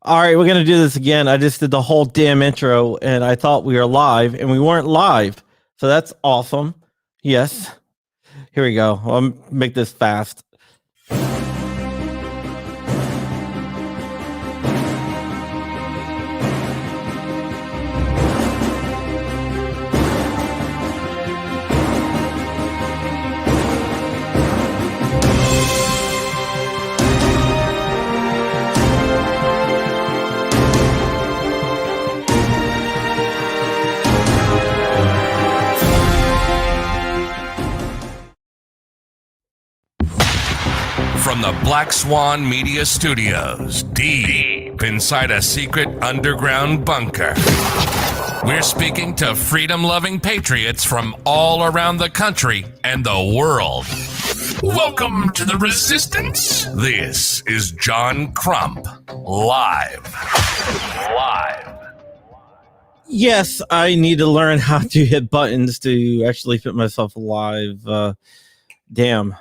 All right, we're gonna do this again. I just did the whole damn intro, and I thought we were live, and we weren't live. So that's awesome. Yes. Here we go. I'll make this fast. From the Black Swan Media Studios, deep inside a secret underground bunker, we're speaking to freedom-loving patriots from all around the country and the world. Welcome to the Resistance. This is John Crump, live. Yes, I need to learn how to hit buttons to actually fit myself live. Damn.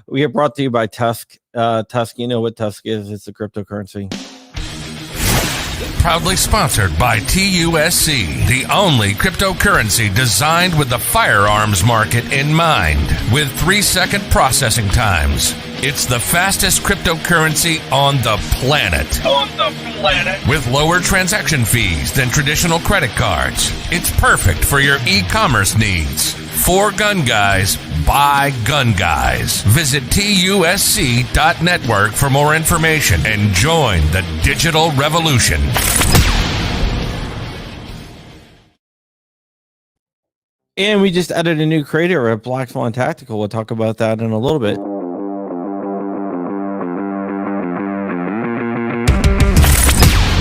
We are brought to you by Tusk. Tusk, you know what Tusk is. It's a cryptocurrency. Proudly sponsored by TUSC, the only cryptocurrency designed with the firearms market in mind, with 3-second processing times. It's the fastest cryptocurrency on the planet. With lower transaction fees than traditional credit cards. It's perfect for your e-commerce needs. For gun guys, by gun guys. Visit TUSC.network for more information and join the digital revolution. And we just added a new creator at Black Swan Tactical. We'll talk about that in a little bit.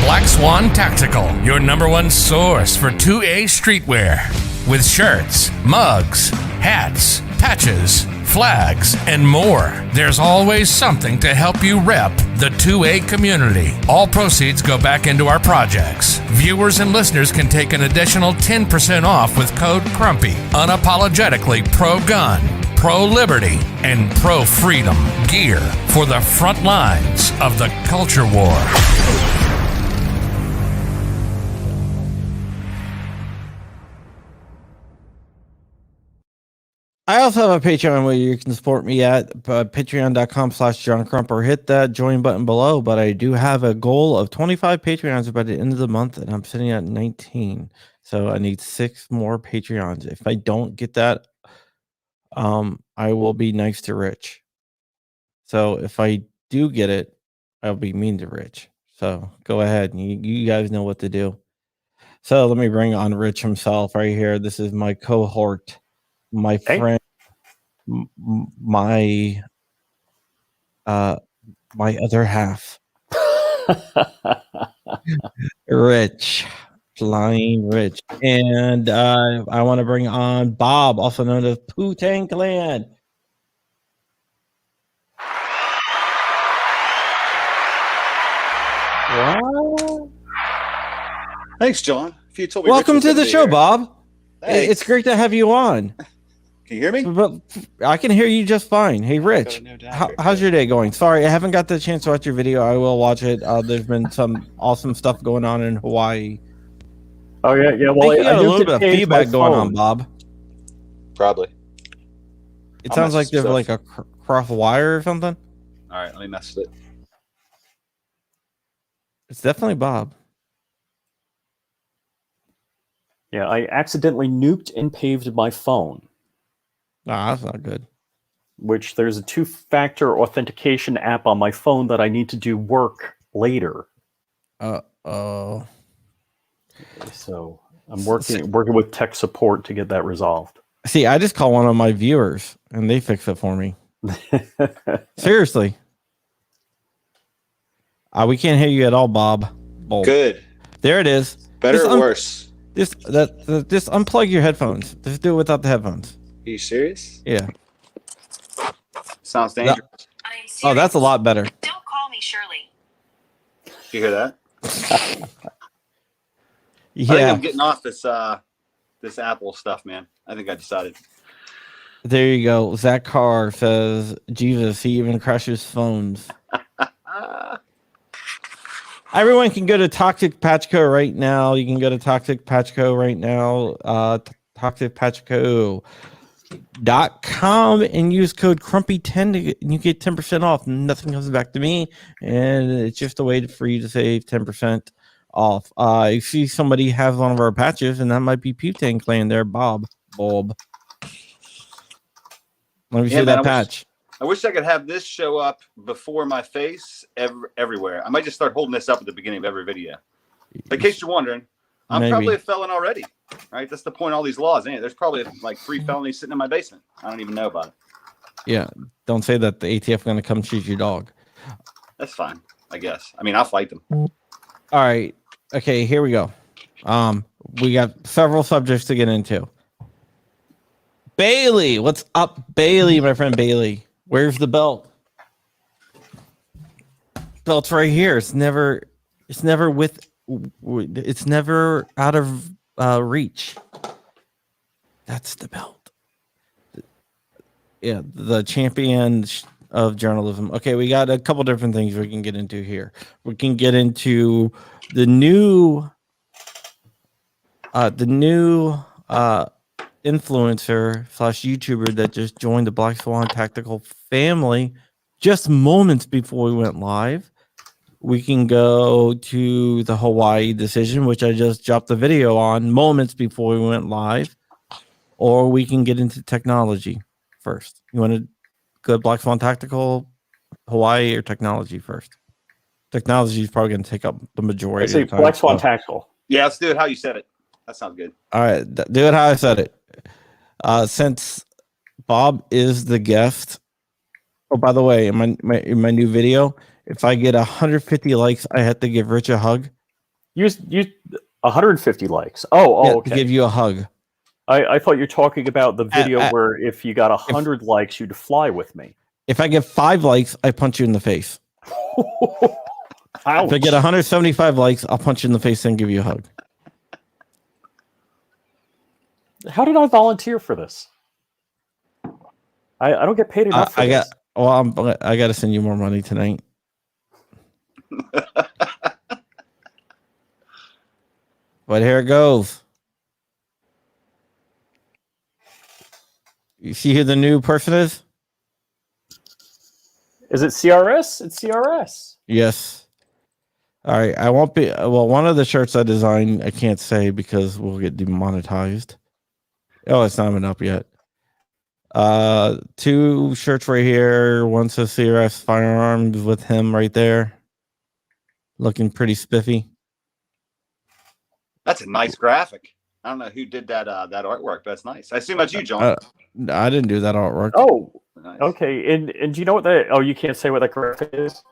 Black Swan Tactical, your #1 source for 2A streetwear. With shirts, mugs, hats, patches, flags, and more. There's always something to help you rep the 2A community. All proceeds go back into our projects. Viewers and listeners can take an additional 10% off with code CRUMPY. Unapologetically pro-gun, pro-liberty, and pro-freedom gear for the front lines of the culture war. I also have a Patreon where you can support me at patreon.com/John Crump or hit that join button below. But I do have a goal of 25 Patreons by the end of the month, and I'm sitting at 19. So I need 6 more Patreons. If I don't get that, I will be nice to Rich. So if I do get it, I'll be mean to Rich. So go ahead. You guys know what to do. So let me bring on Rich himself right here. This is my cohort. My friend, my other half, Rich, flying Rich, and I want to bring on Bob, also known as Pew Tang Clan. What? Thanks, John. If you told me Welcome to the show, Bob. Thanks. It's great to have you on. Can you hear me? But I can hear you just fine. Hey, Rich, how's your day going? Sorry, I haven't got the chance to watch your video. I will watch it. There's been some awesome stuff going on in Hawaii. Oh, yeah. Well, I think you got a little bit of feedback going on, Bob. Probably. It sounds like there's like a cross wire or something. All right, let me mess with it. It's definitely Bob. Yeah, I accidentally nuked and paved my phone. That's not good. Which there's a 2-factor authentication app on my phone that I need to do work later. Oh. So I'm working with tech support to get that resolved. See, I just call one of my viewers and they fix it for me. Seriously. We can't hear you at all, Bob. Oh. Good. There it is. Better or worse? Just unplug your headphones. Just do it without the headphones. Are you serious? Yeah. Sounds dangerous. Oh, that's a lot better. Don't call me Shirley. You hear that? Yeah. I think I'm getting off this Apple stuff, man. I think I decided. There you go. Zach Carr says, Jesus, he even crashes phones. Everyone can go to Toxic Patch Co right now. You can go to Toxic Patch Co right now. ToxicPatchCo.com and use code Crumpy10 and you get 10% off. Nothing comes back to me, and it's just a way for you to save 10% off. You see somebody has one of our patches, and that might be Pew Tang Clan there, Bob. Let me see that patch. I wish I could have this show up before my face everywhere. I might just start holding this up at the beginning of every video. In case you're wondering, I'm probably a felon already. Right? That's the point of all these laws, ain't it? There's probably like 3 felonies sitting in my basement. I don't even know about it. Yeah. Don't say that the ATF going to come shoot your dog. That's fine, I guess. I mean, I'll fight them. All right. Okay, here we go. We got several subjects to get into. Bailey, what's up, Bailey, my friend Bailey? Where's the belt? Belt's right here. It's never out of reach. That's the belt. Yeah, the champion of journalism. Okay, we got a couple different things we can get into here. We can get into the new influencer / YouTuber that just joined the Black Swan Tactical family just moments before we went live. We can go to the Hawaii decision, which I just dropped the video on moments before we went live, or we can get into technology first. You want to go Black Swan Tactical, Hawaii, or technology first? Technology is probably going to take up the majority. I say of the time, Black Swan Tactical. Yeah, let's do it how you said it. That sounds good. All right, do it how I said it. Since Bob is the guest. Oh, by the way, in my new video, if I get 150 likes, I have to give Rich a hug. Use 150 likes. Oh, okay. To give you a hug. I thought you were talking about the video where if you got 100 likes, you'd fly with me. If I get 5 likes, I punch you in the face. Ouch. If I get 175 likes, I'll punch you in the face and give you a hug. How did I volunteer for this? I don't get paid enough for this. I got to send you more money tonight. But here it goes. You see who the new person is? Is it CRS? It's CRS. Yes. All right. I won't be. Well, one of the shirts I designed, I can't say because we'll get demonetized. Oh, it's not even up yet. 2 shirts right here. One says CRS Firearms with him right there. Looking pretty spiffy. That's a nice graphic. I don't know who did that artwork, but that's nice. I assume that's you, John. I didn't do that artwork. Oh, Nice. okay. And do you know what that? Oh, you can't say what that graphic is.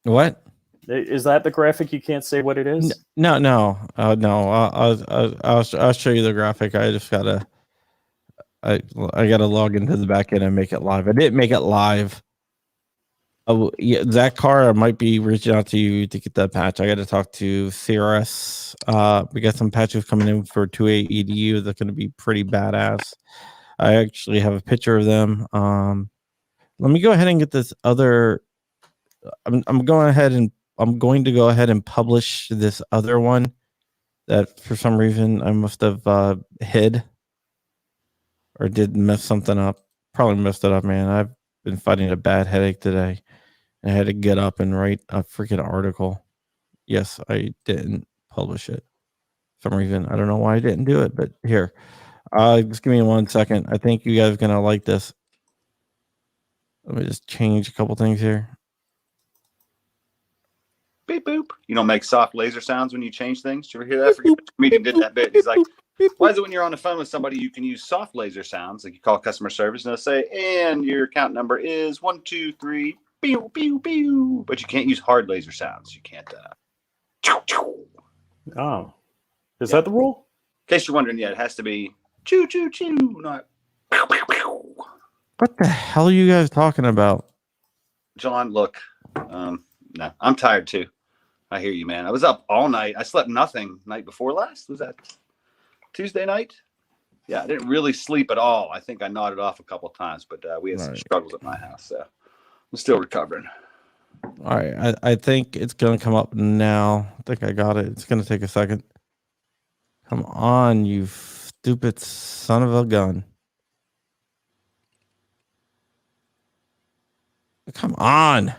What? Is that the graphic? You can't say what it is. No. No. I'll show you the graphic. I just gotta. I gotta log into the back end and make it live. I didn't make it live. Oh yeah, Zach Carr, I might be reaching out to you to get that patch. I got to talk to CRS. We got some patches coming in for 2A EDU. That's going to be pretty badass. I actually have a picture of them. Let me go ahead and get this other. I'm going to go ahead and publish this other one that for some reason I must have hid or did mess something up. Probably messed it up, man. I've been fighting a bad headache today. I had to get up and write a freaking article. Yes, I didn't publish it. For some reason, I don't know why I didn't do it, but here. Just give me 1 second. I think you guys are gonna like this. Let me just change a couple things here. Beep boop. You don't make soft laser sounds when you change things. Did you ever hear that? I forget which comedian did that bit. He's like, why is it when you're on the phone with somebody you can use soft laser sounds? Like you call customer service and they'll say, and your account number is 1, 2, 3, pew, pew, pew. But you can't use hard laser sounds. You can't choo, choo. Oh. Is that the rule? In case you're wondering, yeah, it has to be choo choo choo, not pew, pew, pew. What the hell are you guys talking about? John, look, no, I'm tired too. I hear you, man. I was up all night. I slept nothing night before last. Was that Tuesday night? Yeah, I didn't really sleep at all. I think I nodded off a couple of times, but we had some struggles at my house, so I'm still recovering. All right, I think it's gonna come up now. I think I got it. It's gonna take a second. Come on, you stupid son of a gun! Come on.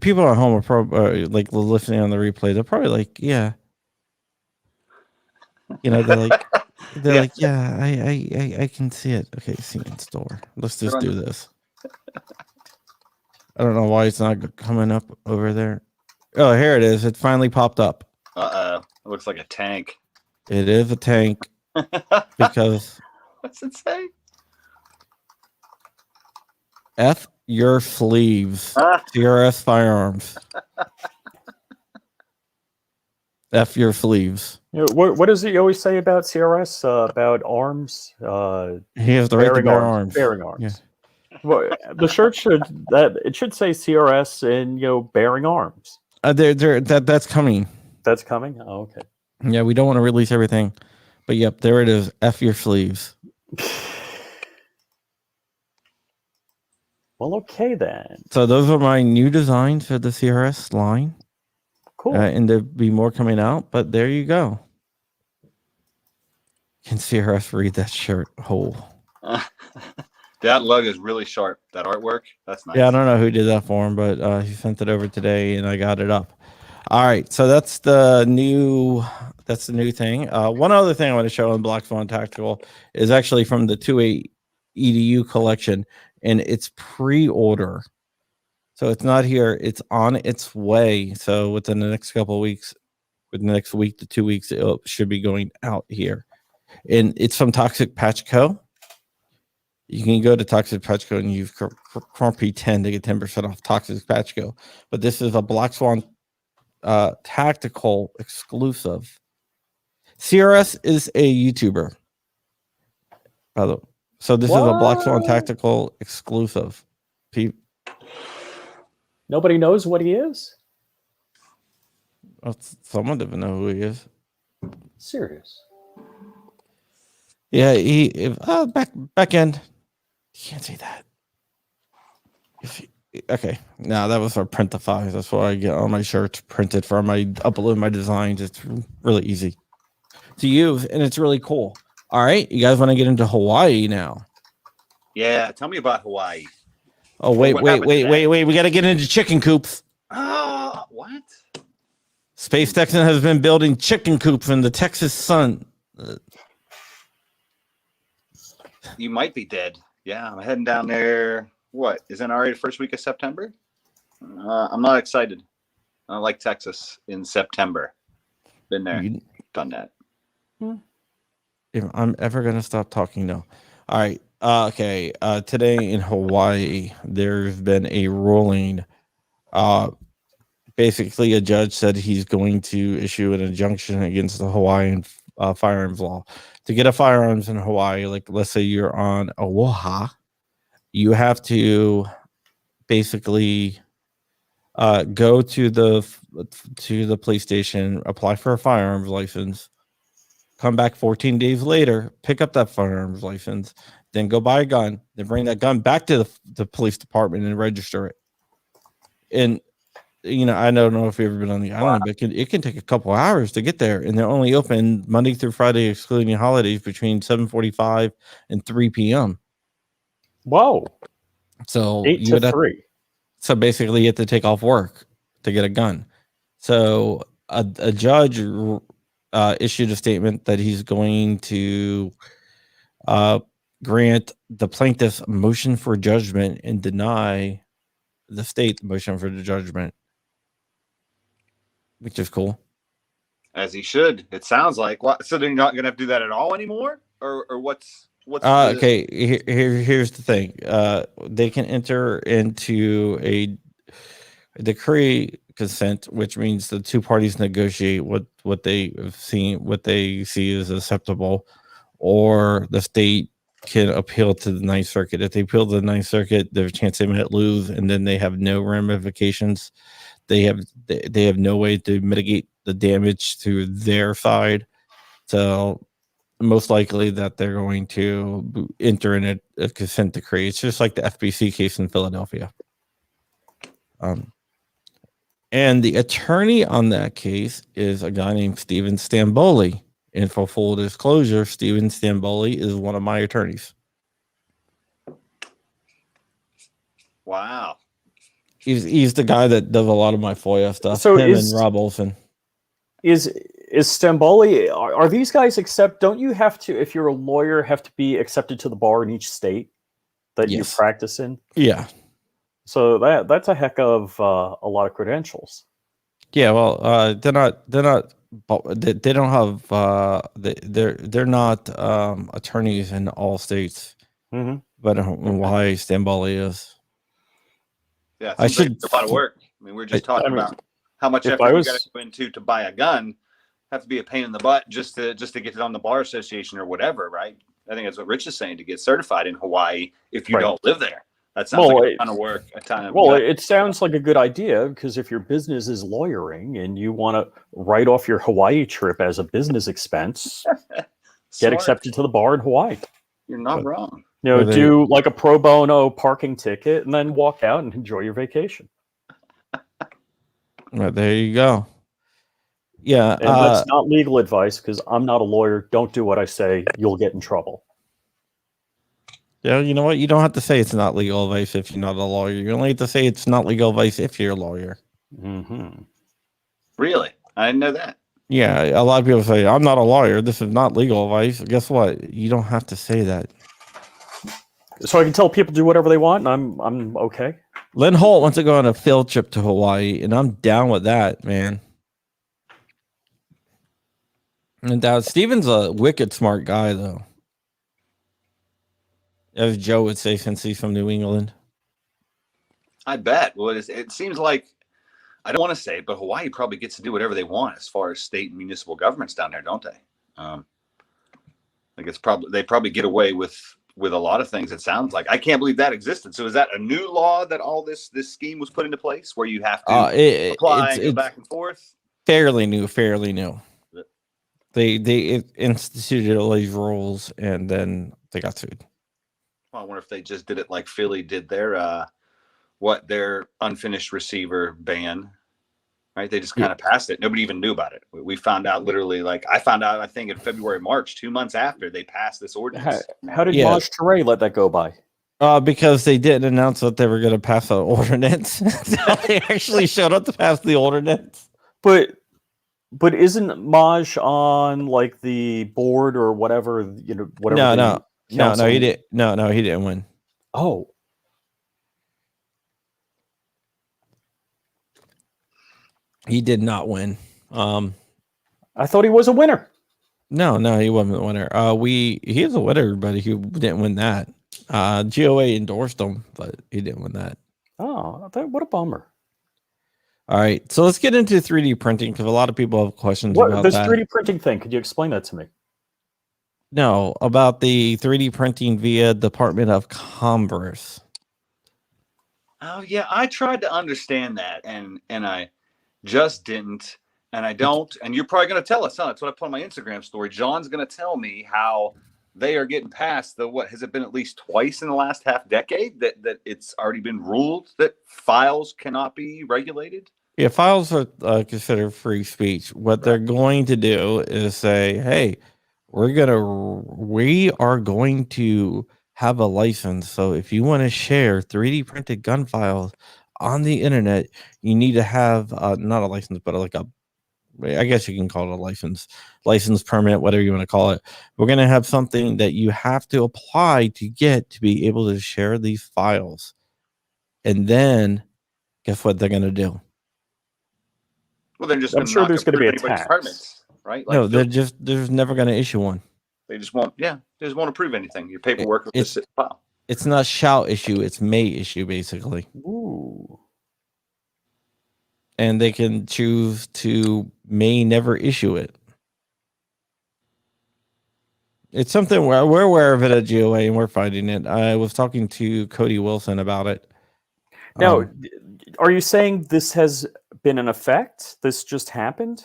People at home are probably like listening on the replay. They're probably like, yeah, they're like, yeah, I can see it. Okay, see in store. Let's just do this. I don't know why it's not coming up over there. Oh, here it is. It finally popped up. It looks like a tank. It is a tank because what's it say? F your sleeves. CRS firearms. F your sleeves. What does he always say about CRS? About arms? He has the right to bear arms. Bearing arms. Yeah. Well, the shirt should say CRS and bearing arms. That's coming. That's coming. Oh, okay. Yeah, we don't want to release everything, but yep, there it is. F your sleeves. Well, okay then. So those are my new designs for the CRS line. Cool. And there'll be more coming out, but there you go. Can CRS read that shirt whole? That logo is really sharp. That artwork, that's nice. Yeah, I don't know who did that for him, but he sent it over today, and I got it up. All right, so that's the new thing. One other thing I want to show in Black Swan Tactical is actually from the 2.8 EDU collection, and it's pre-order. So it's not here; it's on its way. So within the next couple of weeks, within the next week to 2 weeks, it should be going out here. And it's from Toxic Patch Co. You can go to Toxic Patch Co. and use Crump 10 to get 10% off Toxic Patch Co. But this is a Black Swan Tactical exclusive. CRS is a YouTuber, by the way. So this is a Black Swan Tactical exclusive. Nobody knows what he is? Well, someone doesn't know who he is. Serious. Yeah, back end. You can't see that. Okay, now that was our Printify. That's what I get all my shirts printed for my upload my designs. It's really easy to use, and it's really cool. All right, you guys want to get into Hawaii now? Yeah, tell me about Hawaii. Oh wait! We got to get into chicken coops. Oh, what? Space Texan has been building chicken coops in the Texas sun. You might be dead. Yeah, I'm heading down there. What, isn't already the first week of September? I'm not excited. I like Texas in September. Been there, done that. If I'm ever gonna stop talking, no. All right. Okay. Today in Hawaii, there's been a ruling. Basically, a judge said he's going to issue an injunction against the Hawaiian firearms law. To get a firearms in Hawaii, like let's say you're on Oahu, you have to basically go to the police station, apply for a firearms license, come back 14 days later, pick up that firearms license, then go buy a gun, then bring that gun back to the police department and register it. And I don't know if you've ever been on the island, but it can take a couple hours to get there, and they're only open Monday through Friday, excluding holidays, between 7:45 and 3 p.m. Whoa! So 8 to 3. So basically, you have to take off work to get a gun. So a judge issued a statement that he's going to grant the plaintiff's motion for judgment and deny the state's motion for the judgment, which is cool. As he should. It sounds like. What? So they're not going to have to do that at all anymore, or what's? Okay. Here's the thing. They can enter into a decree consent, which means the two parties negotiate what they see as acceptable, or the state can appeal to the Ninth Circuit. If they appeal to the Ninth Circuit, there's a chance they might lose, and then they have no ramifications. They have no way to mitigate the damage to their side. So most likely that they're going to enter in a consent decree. It's just like the FBC case in Philadelphia. And the attorney on that case is a guy named Steven Stamboli. And for full disclosure, Steven Stamboli is one of my attorneys. Wow. He's the guy that does a lot of my FOIA stuff. So him and Rob Olson. Is Stamboli, are these guys don't you have to, if you're a lawyer, have to be accepted to the bar in each state that you practice in? Yeah. So that's a heck of a lot of credentials. Yeah, well, they're not. They don't have. They're not attorneys in all states. Mm-hmm. But why Stamboli is? Yeah, I should a lot of work. I mean, we're just talking about how much effort you got to go into to buy a gun. Have to be a pain in the butt just to get it on the bar association or whatever, right? I think that's what Rich is saying, to get certified in Hawaii if you don't live there. That sounds like a ton of work. It sounds like a good idea, because if your business is lawyering and you want to write off your Hawaii trip as a business expense, get accepted to the bar in Hawaii. You're not wrong. Do like a pro bono parking ticket and then walk out and enjoy your vacation. Well, there you go. Yeah. And that's not legal advice, because I'm not a lawyer. Don't do what I say. You'll get in trouble. Yeah, you know what? You don't have to say it's not legal advice if you're not a lawyer. You only have to say it's not legal advice if you're a lawyer. Mm-hmm. Really? I didn't know that. Yeah, a lot of people say, I'm not a lawyer. This is not legal advice. Guess what? You don't have to say that. So I can tell people to do whatever they want, and I'm okay. Lynn Holt wants to go on a field trip to Hawaii, and I'm down with that, man. And Steven's a wicked smart guy, though. As Joe would say, since he's from New England. I bet. Well, it seems like, I don't want to say it, but Hawaii probably gets to do whatever they want as far as state and municipal governments down there, don't they? Like they probably get away with a lot of things. It sounds like. I can't believe that existed. So is that a new law that all this scheme was put into place, where you have to apply and go back and forth? Fairly new. They instituted all these rules, and then they got sued. Well, I wonder if they just did it like Philly did their their unfinished receiver ban, right? They just kind of passed it. Nobody even knew about it. We found out literally, I found out, I think in February, March, 2 months after they passed this ordinance. How did Maj Toure let that go by? Because they didn't announce that they were going to pass an ordinance. So they actually showed up to pass the ordinance. But isn't Maj on like the board or whatever? Whatever. No, he didn't. No, he didn't win. Oh. He did not win. I thought he was a winner. No, he wasn't a winner. He is a winner, but he didn't win that. GOA endorsed him, but he didn't win that. Oh, what a bummer. All right, so let's get into 3D printing, because a lot of people have questions about this that. 3D printing thing. Could you explain that to me? No, about the 3D printing via Department of Commerce. Oh yeah, I tried to understand that, and I just didn't, and I don't. And you're probably going to tell us, huh? That's what I put on my Instagram story. John's going to tell me how they are getting past what has it been at least twice in the last half decade that it's already been ruled that files cannot be regulated. Yeah, files are considered free speech. What they're going to do is say, hey, we are going to have a license. So if you want to share 3D printed gun files on the internet, you need to have not a license, but I guess you can call it a license permit, whatever you want to call it. We're going to have something that you have to apply to get to be able to share these files. And then guess what they're going to do? Well, they're just. I'm sure there's going to be a tax, permits, right? No, they're never going to issue one. They just won't. Yeah, they just won't approve anything. Your paperwork will just sit file. It's not shall issue; it's may issue, basically. Ooh. And they can choose to may never issue it. It's something we're aware of it at GOA, and we're fighting it. I was talking to Cody Wilson about it. Now, are you saying this has been in effect? This just happened?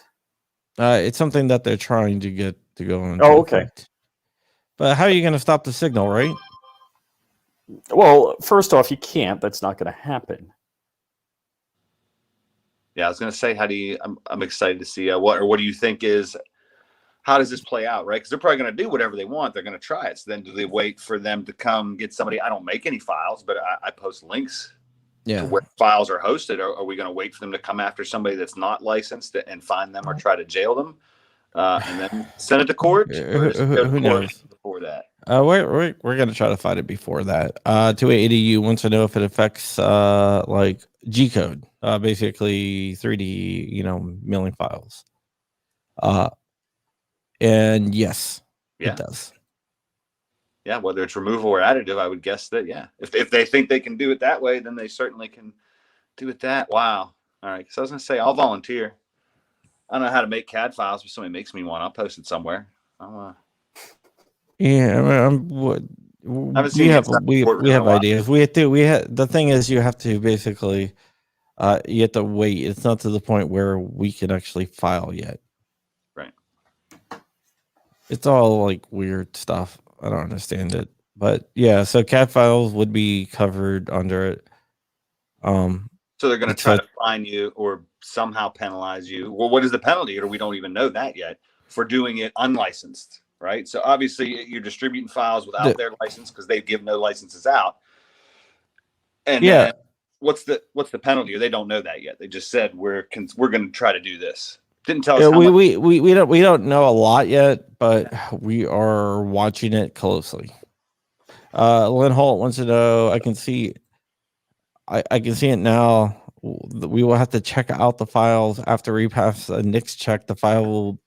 It's something that they're trying to get to go into okay. effect. But how are you going to stop the signal, right? Well, first off, you can't. That's not going to happen. Yeah, I was going to say, I'm excited to see what do you think how does this play out, right? Because they're probably going to do whatever they want. They're going to try it. So then do they wait for them to come get somebody? I don't make any files, but I post links to where files are hosted. Are we going to wait for them to come after somebody that's not licensed and find them or try to jail them and then send it to court? Who knows? Before that? We're going to try to find it before that. 280U wants to know if it affects like G code, basically 3D, milling files. And yes, it does. Yeah, whether it's removal or additive, I would guess that, yeah. If they think they can do it that way, then they certainly can do it that. Wow. All right. So I was going to say, I'll volunteer. I don't know how to make CAD files, but somebody makes me one. I'll post it somewhere. Yeah, we have ideas. The thing is, you have to basically, you have to wait. It's not to the point where we can actually file yet. Right. It's all like weird stuff. I don't understand it, but yeah. So CAD files would be covered under it. So they're going to try to fine you or somehow penalize you. Well, what is the penalty? Or we don't even know that yet for doing it unlicensed, right? So obviously you're distributing files without their license because they give no licenses out. And then what's the penalty? Or they don't know that yet. They just said we're going to try to do this. Didn't tell us. How much. We don't know a lot yet, but we are watching it closely. Lynn Holt wants to know. I can see it now. We will have to check out the files after we pass a NICS check. The file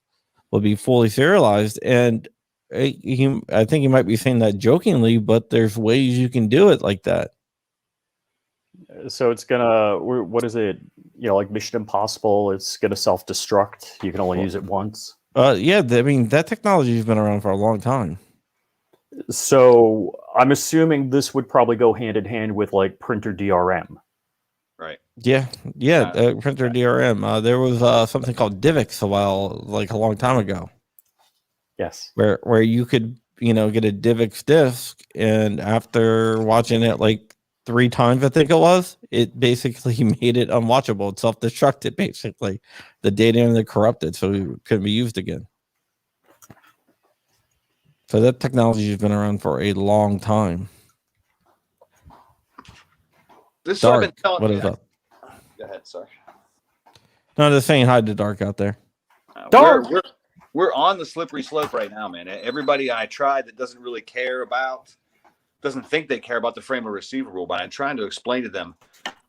will be fully serialized, and I think he might be saying that jokingly, but there's ways you can do it like that. So it's gonna, what is it? Like Mission Impossible, it's gonna self-destruct. You can only use it once. Yeah, I mean, that technology has been around for a long time. So I'm assuming this would probably go hand in hand with like printer DRM. Right. Yeah. Printer DRM. There was something called DivX a long time ago. Yes. Where you could, get a DivX disc, and after watching it like 3 times, I think it was, it basically made it unwatchable. It self-destructed, basically. The data in it corrupted, so it couldn't be used again. So that technology has been around for a long time. This Dark, what is up? Go ahead, sorry. No, just saying hi to Dark out there. Dark! We're on the slippery slope right now, man. Everybody I tried that doesn't think they care about the frame of receiver rule, but I'm trying to explain to them.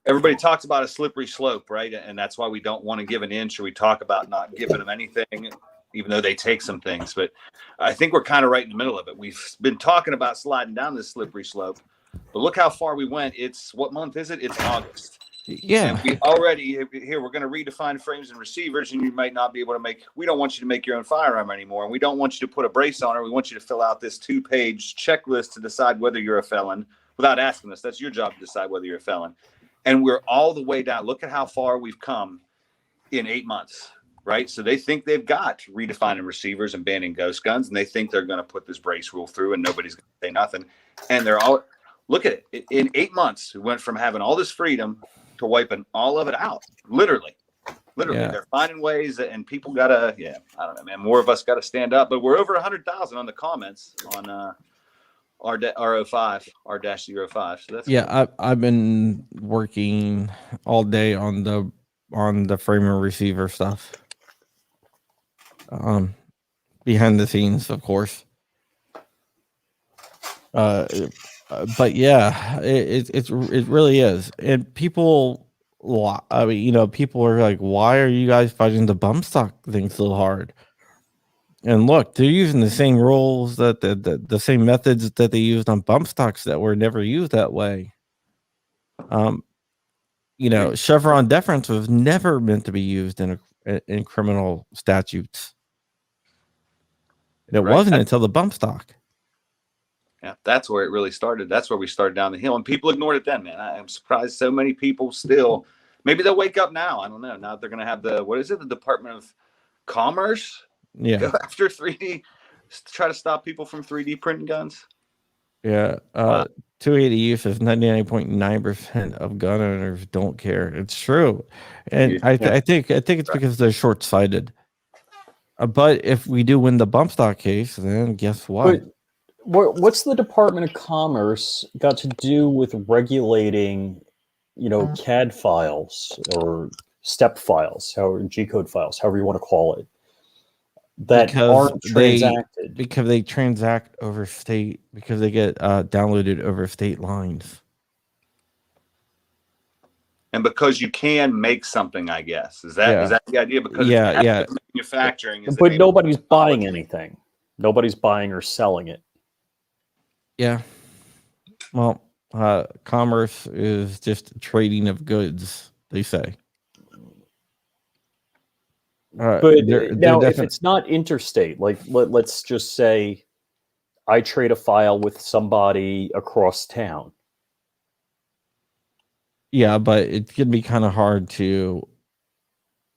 Everybody talks about a slippery slope, right? And that's why we don't want to give an inch, or we talk about not giving them anything, even though they take some things. But I think we're kind of right in the middle of it. We've been talking about sliding down this slippery slope, but look how far we went. What month is it? It's August. Yeah. And we already, we're going to redefine frames and receivers, and you might not be able to we don't want you to make your own firearm anymore. And we don't want you to put a brace on her. We want you to fill out this 2-page checklist to decide whether you're a felon without asking us. That's your job to decide whether you're a felon. And we're all the way down. Look at how far we've come in 8 months, right? So they think they've got redefining receivers and banning ghost guns, and they think they're going to put this brace rule through and nobody's going to say nothing. And they're all, look at it. In 8 months, we went from having all this freedom to wiping all of it out. Literally. They're finding ways, and people gotta, I don't know, man, more of us gotta stand up. But we're over 100,000 on the comments on R05, R-05. So that's cool. I've been working all day on the frame and receiver stuff. Behind the scenes, of course. But yeah, it really is. And people, people are like, why are you guys fighting the bump stock thing so hard? And look, they're using the same rules, that the same methods that they used on bump stocks that were never used that way. Chevron deference was never meant to be used in criminal statutes. And it wasn't until the bump stock. Yeah, that's where it really started. That's where we started down the hill, and people ignored it then, man. I'm surprised so many people still. Maybe they'll wake up now. I don't know. Now they're going to have the Department of Commerce go after 3D, try to stop people from 3D printing guns. Yeah. 280 uses 99.9% of gun owners don't care. It's true, and I think it's because they're short sighted. But if we do win the bump stock case, then guess what? What's the Department of Commerce got to do with regulating, CAD files or step files, or G-code files, however you want to call it, that aren't transacted? Because they transact over state, because they get downloaded over state lines. And because you can make something, I guess. Is that the idea? Because it's manufacturing. But nobody's buying anything. Nobody's buying or selling it. Yeah. Well, commerce is just trading of goods, they say. But now, if it's not interstate, like let's just say I trade a file with somebody across town. Yeah, but it can be kind of hard to.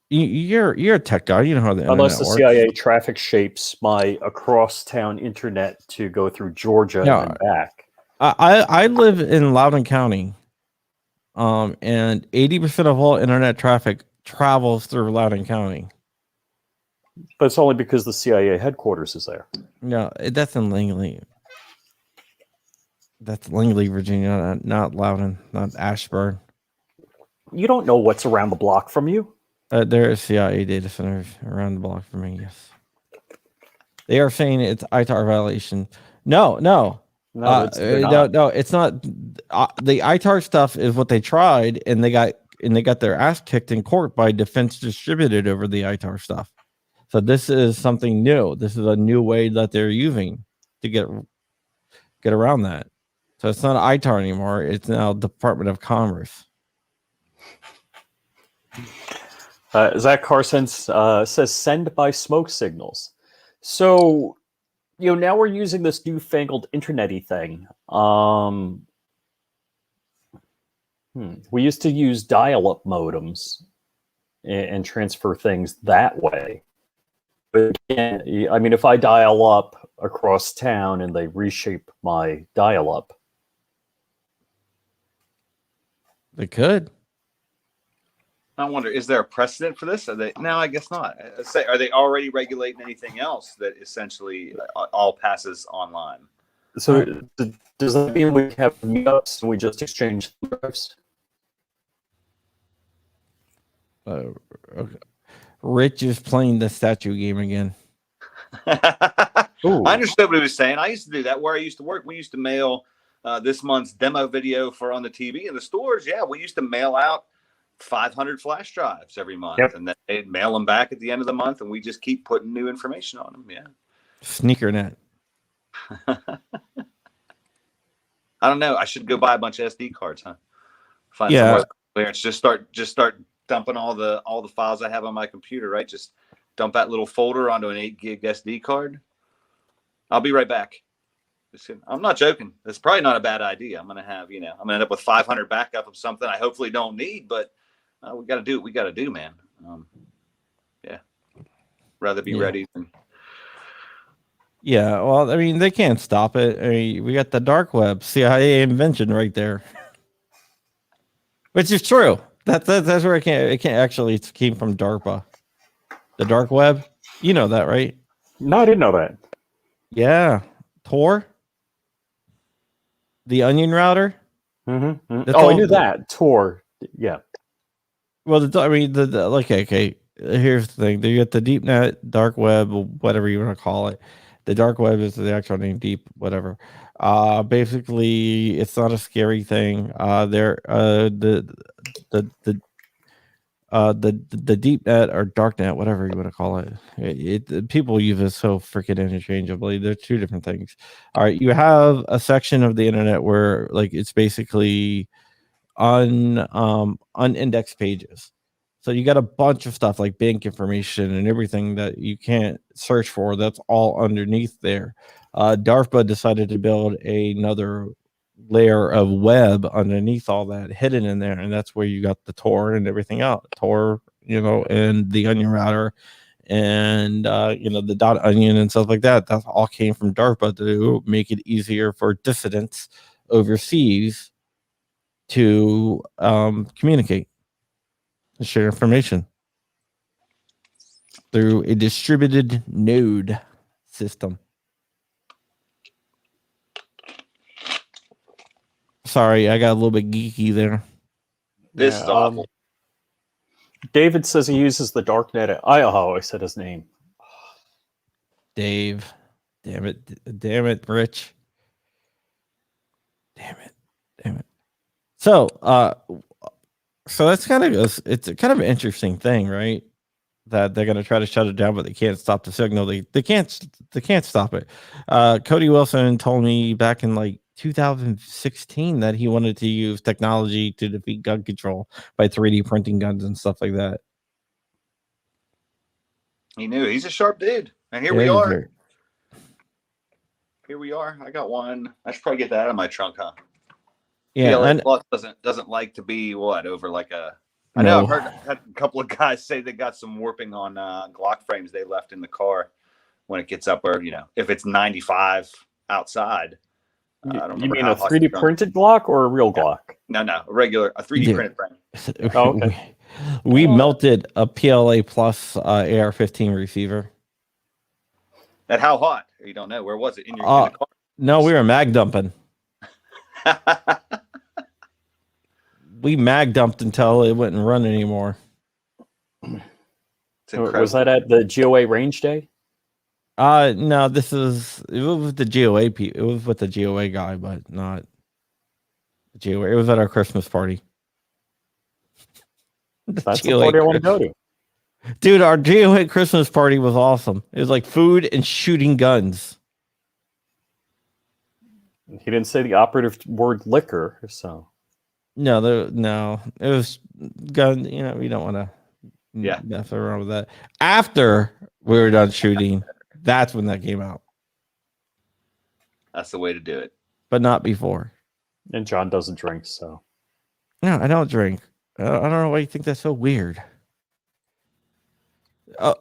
You're a tech guy. You know how the unless the works. CIA traffic shapes my across town internet to go through Georgia and back. I live in Loudoun County, and 80% of all internet traffic travels through Loudoun County. But it's only because the CIA headquarters is there. No, that's in Langley. That's Langley, Virginia, not Loudoun, not Ashburn. You don't know what's around the block from you. There are CIA data centers around the block from me, yes. They are saying it's ITAR violation. No, it's not. The ITAR stuff is what they tried, and they got their ass kicked in court by Defense Distributed over the ITAR stuff. So this is something new. This is a new way that they're using to get around that. So it's not ITAR anymore. It's now Department of Commerce. Zach Carson says send by smoke signals. So, now we're using this newfangled internet-y thing. We used to use dial-up modems and transfer things that way. But again, I mean, if I dial up across town and they reshape my dial-up, they could. I wonder, is there a precedent for this? No, I guess not. Are they already regulating anything else that essentially all passes online? So does that mean we have meetups and we just exchange drives? Okay. Rich is playing the statue game again. I understood what he was saying. I used to do that where I used to work. We used to mail this month's demo video on the TV in the stores. Yeah, we used to mail out 500 flash drives every month, and then they'd mail them back at the end of the month, and we just keep putting new information on them. Yeah, sneaker net. I don't know. I should go buy a bunch of SD cards, huh? Find some clearance. Just start dumping all the files I have on my computer. Right, just dump that little folder onto an 8 gig SD card. I'll be right back. I'm not joking. It's probably not a bad idea. I'm gonna end up with 500 backup of something I hopefully don't need, but we got to do what we got to do, man. Rather be ready than. Yeah, well, I mean, they can't stop it. I mean, we got the dark web, CIA invention right there, which is true. That's where it can't actually. It came from DARPA, the dark web. You know that, right? No, I didn't know that. Yeah, Tor, the onion router. Mm-hmm. I knew that Tor. Yeah. Well, okay. Here's the thing: you get the deep net, dark web, whatever you want to call it. The dark web is the actual name, deep, whatever. Basically, it's not a scary thing. The deep net or dark net, whatever you want to call it, people use it so freaking interchangeably. They're two different things. All right, you have a section of the internet where it's basically unindexed pages. So you got a bunch of stuff like bank information and everything that you can't search for. That's all underneath there. DARPA decided to build another layer of web underneath all that hidden in there, and that's where you got the Tor and everything else. Tor, and the onion router and the dot onion and stuff like that. That all came from DARPA to make it easier for dissidents overseas to communicate and share information through a distributed node system. Sorry, I got a little bit geeky there. This is awful. David says he uses the darknet. I said his name. Dave. Damn it, Rich. Damn it. So that's kind of it's kind of an interesting thing, right? That they're going to try to shut it down, but they can't stop the signal. They can't stop it. Cody Wilson told me back in like 2016 that he wanted to use technology to defeat gun control by 3D printing guns and stuff like that. He knew. He's a sharp dude. And here we are. Here we are. I got one. I should probably get that out of my trunk, huh? Yeah, and Plus doesn't like to be over like a. I know. I've had a couple of guys say they got some warping on Glock frames they left in the car when it gets up, or if it's 95 outside. I don't you mean a 3D printed Glock or a real Glock? No, a 3D printed frame. Oh, okay. We melted a PLA Plus AR-15 receiver. At how hot? You don't know. Where was it? In the car? No, we were mag dumping. We mag dumped until it wouldn't run anymore. Was that at the GOA range day? No, it was with the GOA it was with the GOA guy, but not the GOA. It was at our Christmas party. That's the party I want to go to. Dude, our GOA Christmas party was awesome. It was like food and shooting guns. He didn't say the operative word liquor, so. No, it was gun. We don't want to mess around with that. After we were done shooting, that's when that came out. That's the way to do it. But not before. And John doesn't drink, so. No, I don't drink. I don't know why you think that's so weird.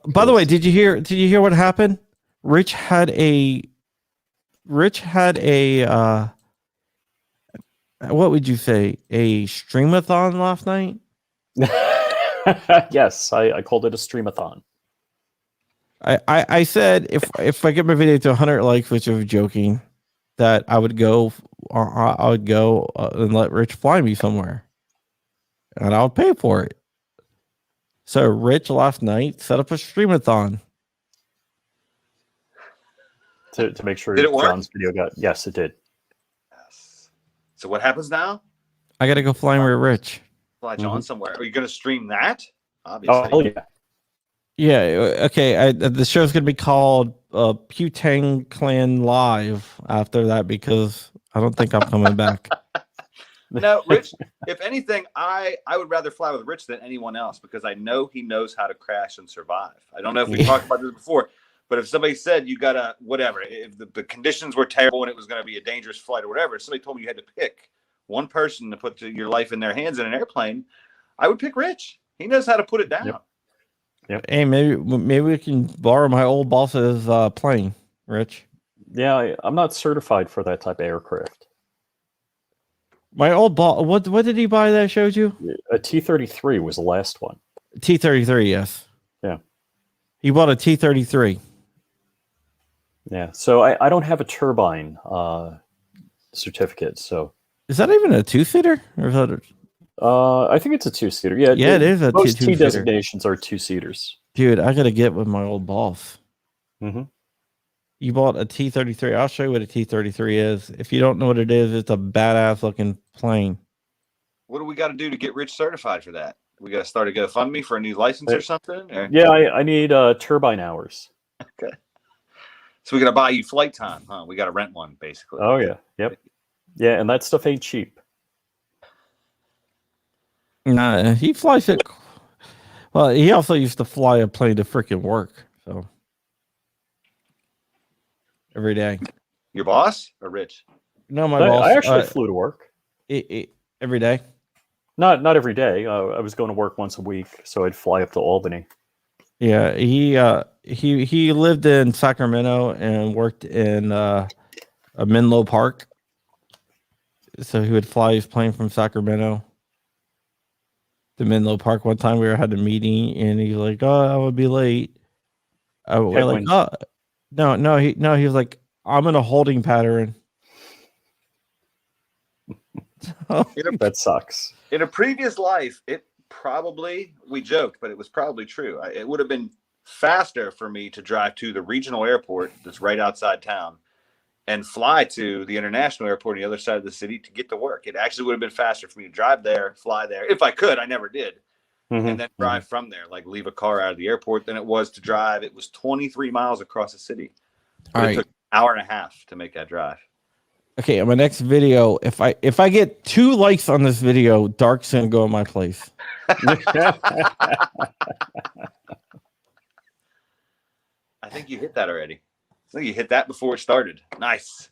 By the way, did you hear what happened? Rich had a what would you say, a streamathon last night? Yes, I called it a streamathon. I said if I get my video to 100 likes, which I was joking, that I would go and let Rich fly me somewhere, and I'll pay for it. So Rich last night set up a streamathon to make sure did it work? John's video got. Yes, it did. Yes. So what happens now? I got to go fly with Rich. Fly John somewhere. Are you going to stream that? Obviously. Oh yeah. Yeah. Okay. The show's going to be called Pew Tang Clan Live after that because I don't think I'm coming back. No, Rich, if anything, I would rather fly with Rich than anyone else because I know he knows how to crash and survive. I don't know if we talked about this before, but if somebody said you got to, whatever, if the conditions were terrible and it was going to be a dangerous flight or whatever, if somebody told me you had to pick one person to put your life in their hands in an airplane, I would pick Rich. He knows how to put it down. Yep. Hey, maybe we can borrow my old boss's plane, Rich. Yeah, I'm not certified for that type of aircraft. My old boss, what did he buy that I showed you? A T-33 was the last one. T-33, yes. Yeah. He bought a T-33. Yeah, so I don't have a turbine certificate, so. Is that even a two-seater? Or is that I think it's a two-seater. Yeah, it is a most two-seater. T designations are two-seaters. Dude, I gotta get with my old boss. Mm-hmm. You bought a T-33. I'll show you what a T-33 is. If you don't know what it is, it's a badass looking plane. What do we got to do to get Rich certified for that? We got to start a GoFundMe for a new license or something? Or? Yeah, I need turbine hours. Okay. So we got to buy you flight time, huh? We got to rent one, basically. Oh, yeah. Yep. Yeah, and that stuff ain't cheap. Nah, he flies it. Well, he also used to fly a plane to freaking work. So every day. Your boss or Rich? No, my boss. I actually flew to work. Every day. Not every day. I was going to work once a week, so I'd fly up to Albany. Yeah, he lived in Sacramento and worked in Menlo Park. so he would fly his plane from Sacramento to Menlo Park. One time we had a meeting, and he's like, "Oh, I would be late." We're like, Headwinds. "Oh, no." He was like, "I'm in a holding pattern." That sucks. In a previous life, we joked, but it was probably true. It would have been faster for me to drive to the regional airport that's right outside town and fly to the international airport on the other side of the city to get to work. It actually would have been faster for me to drive there, fly there, if I could. I never did. And then drive from there, like leave a car out of the airport, than it was to drive. It was 23 miles across the city. But it took an hour and a half to make that drive. Okay, on my next video, if I get 2 likes on this video, Dark's gonna go in my place. I think you hit that already. I think you hit that before it started. Nice.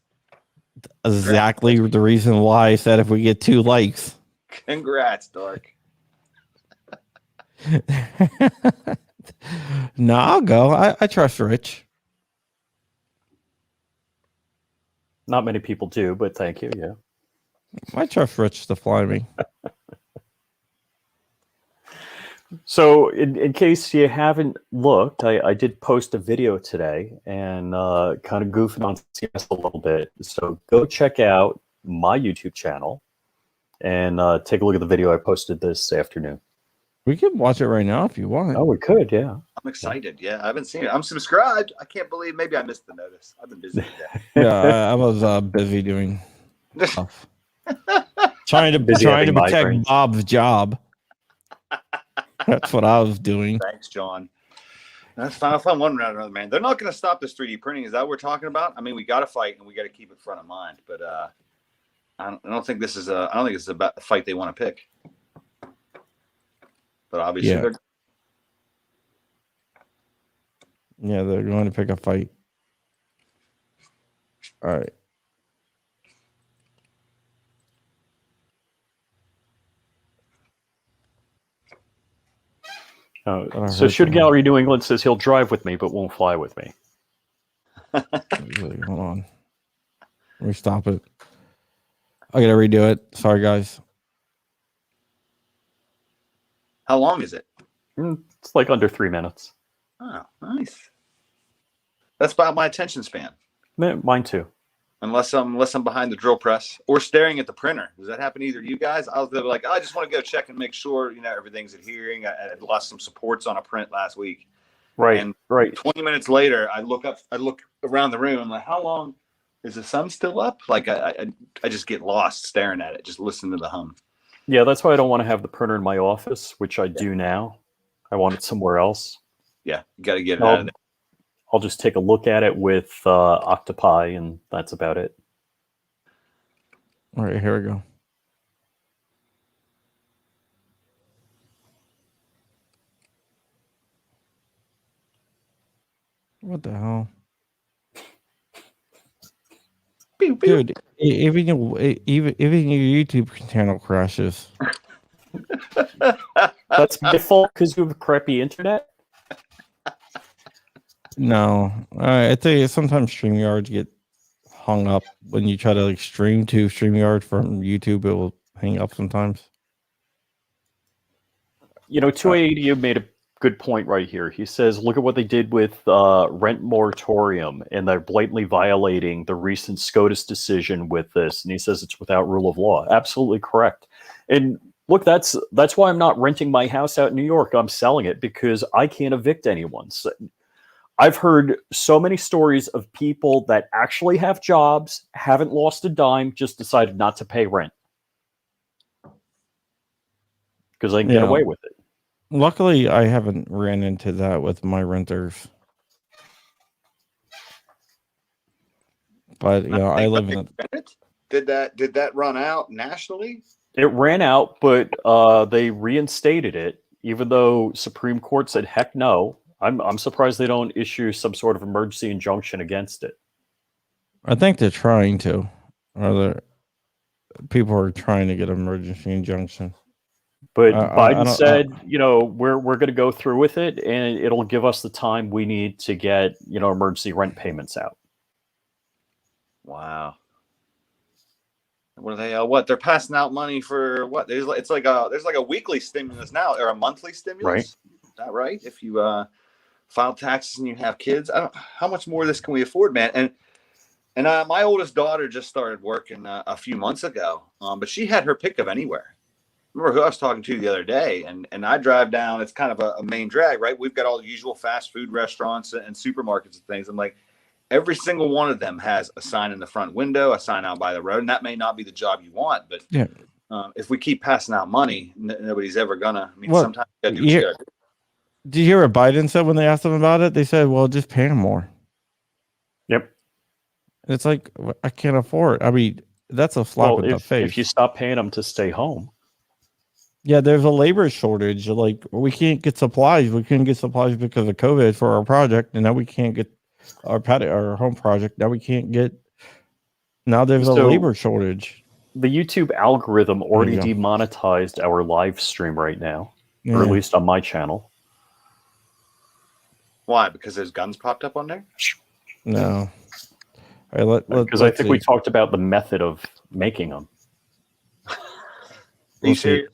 Exactly the reason why I said if we get 2 likes. Congrats, Dark. No, I'll go. I trust Rich. Not many people do, but thank you. Yeah. I trust Rich to fly me. So, in case you haven't looked, I did post a video today and kind of goofing on CS a little bit. So, go check out my YouTube channel and take a look at the video I posted this afternoon. We can watch it right now if you want. Oh, we could, yeah. I'm excited. Yeah, I haven't seen it. I'm subscribed. I can't believe maybe I missed the notice. I've been busy today. Yeah, I was busy doing stuff. trying to having protect migraines. Bob's job. That's what I was doing. Thanks, John. That's fine. If I'm one round or another, man, they're not going to stop this 3D printing. Is that what we're talking about? I mean, we got to fight and we got to keep it front of mind. But I don't think this is about the fight they want to pick. But obviously, Yeah. They're going to pick a fight. All right. So, Shoot Gallery New England says he'll drive with me, but won't fly with me. Hold on. Let me stop it. I got to redo it. Sorry, guys. How long is it? It's like under 3 minutes. Oh, nice. That's about my attention span. Mine too. Unless I'm behind the drill press or staring at the printer. Does that happen to either of you guys? I was like, I just want to go check and make sure everything's adhering. I lost some supports on a print last week. Right. And right. 20 minutes later, I look around the room. I'm like, how long is the sun still up? Like I just get lost staring at it. Just listen to the hum. Yeah, that's why I don't want to have the printer in my office, which I do now. I want it somewhere else. Yeah, you got to get it out of there. I'll just take a look at it with Octopi, and that's about it. All right, here we go. What the hell? Pew, pew. Dude, even your YouTube channel crashes. That's my fault because you have a crappy internet? No, I tell you, sometimes StreamYards get hung up when you try to stream to StreamYard from YouTube. It will hang up sometimes. 280 made a good point right here. He says, look at what they did with rent moratorium, and they're blatantly violating the recent SCOTUS decision with this. And he says it's without rule of law. Absolutely correct. And look, that's why I'm not renting my house out in New York. I'm selling it because I can't evict anyone. So I've heard so many stories of people that actually have jobs, haven't lost a dime, just decided not to pay rent because they can get away with it. Luckily, I haven't ran into that with my renters. But I live in it. Did that run out nationally? It ran out, but they reinstated it, even though Supreme Court said heck no. I'm surprised they don't issue some sort of emergency injunction against it. I think they're trying to. People are trying to get an emergency injunction. But Biden said, we're going to go through with it, and it'll give us the time we need to get, emergency rent payments out. Wow. what are they? What they're passing out money for? What there's like a weekly stimulus now or a monthly stimulus. Right. Is that right? If you file taxes and you have kids, I don't. How much more of this can we afford, man? And my oldest daughter just started working a few months ago, but she had her pick of anywhere. Remember who I was talking to the other day, and I drive down. It's kind of a main drag, right? We've got all the usual fast food restaurants and supermarkets and things. I'm like, every single one of them has a sign in the front window, a sign out by the road, and that may not be the job you want, but Yeah. if we keep passing out money, nobody's ever gonna. I mean, Well, sometimes you gotta do what you gotta do. Did you hear what Biden said when they asked him about it? They said, "Well, just pay him more." Yep. And it's like, I can't afford. I mean, that's a slap in the face. If you stop paying them to stay home. Yeah, there's a labor shortage. Like, we can't get supplies. We couldn't get supplies because of COVID for our project, and now we can't get our home project. Now we can't get. Now there's a labor shortage. The YouTube algorithm already There you demonetized our live stream right now, Yeah. or at least on my channel. Why? Because there's guns popped up on there? No. All right, Because I think we talked about the method of making them. You serious?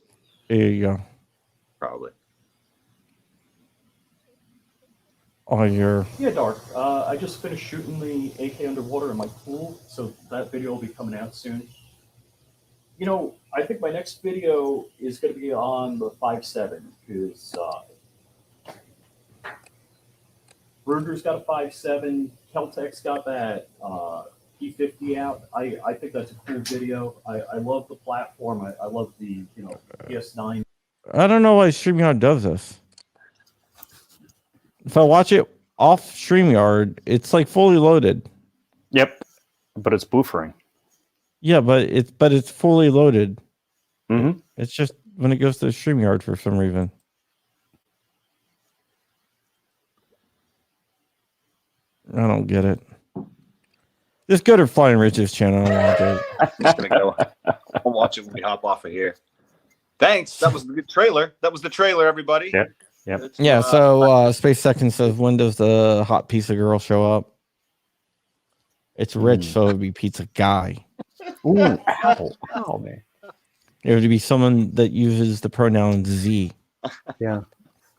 There you go. Probably. Oh, you're. Yeah, Dark. I just finished shooting the AK underwater in my pool, so that video will be coming out soon. You know, I think my next video is going to be on the 5.7 because Ruger's got a 5.7, Keltec's got that P50 out. I think that's a cool video. I love the platform. I love the PS9. I don't know why StreamYard does this. If I watch it off StreamYard, it's like fully loaded. Yep, but it's buffering. Yeah, but it's fully loaded. Mm-hmm. It's just when it goes to StreamYard for some reason. I don't get it. Just go to Flying Rich's channel and watch it. I'm just gonna go. I'll watch it when we hop off of here. Thanks. That was the good trailer. That was the trailer, everybody. Yep. Yep. It's, Yeah, so Space Second says, when does the hot pizza girl show up? It's Rich, so it would be Pizza Guy. Ooh, ow, man. It would be someone that uses the pronoun Z. Yeah.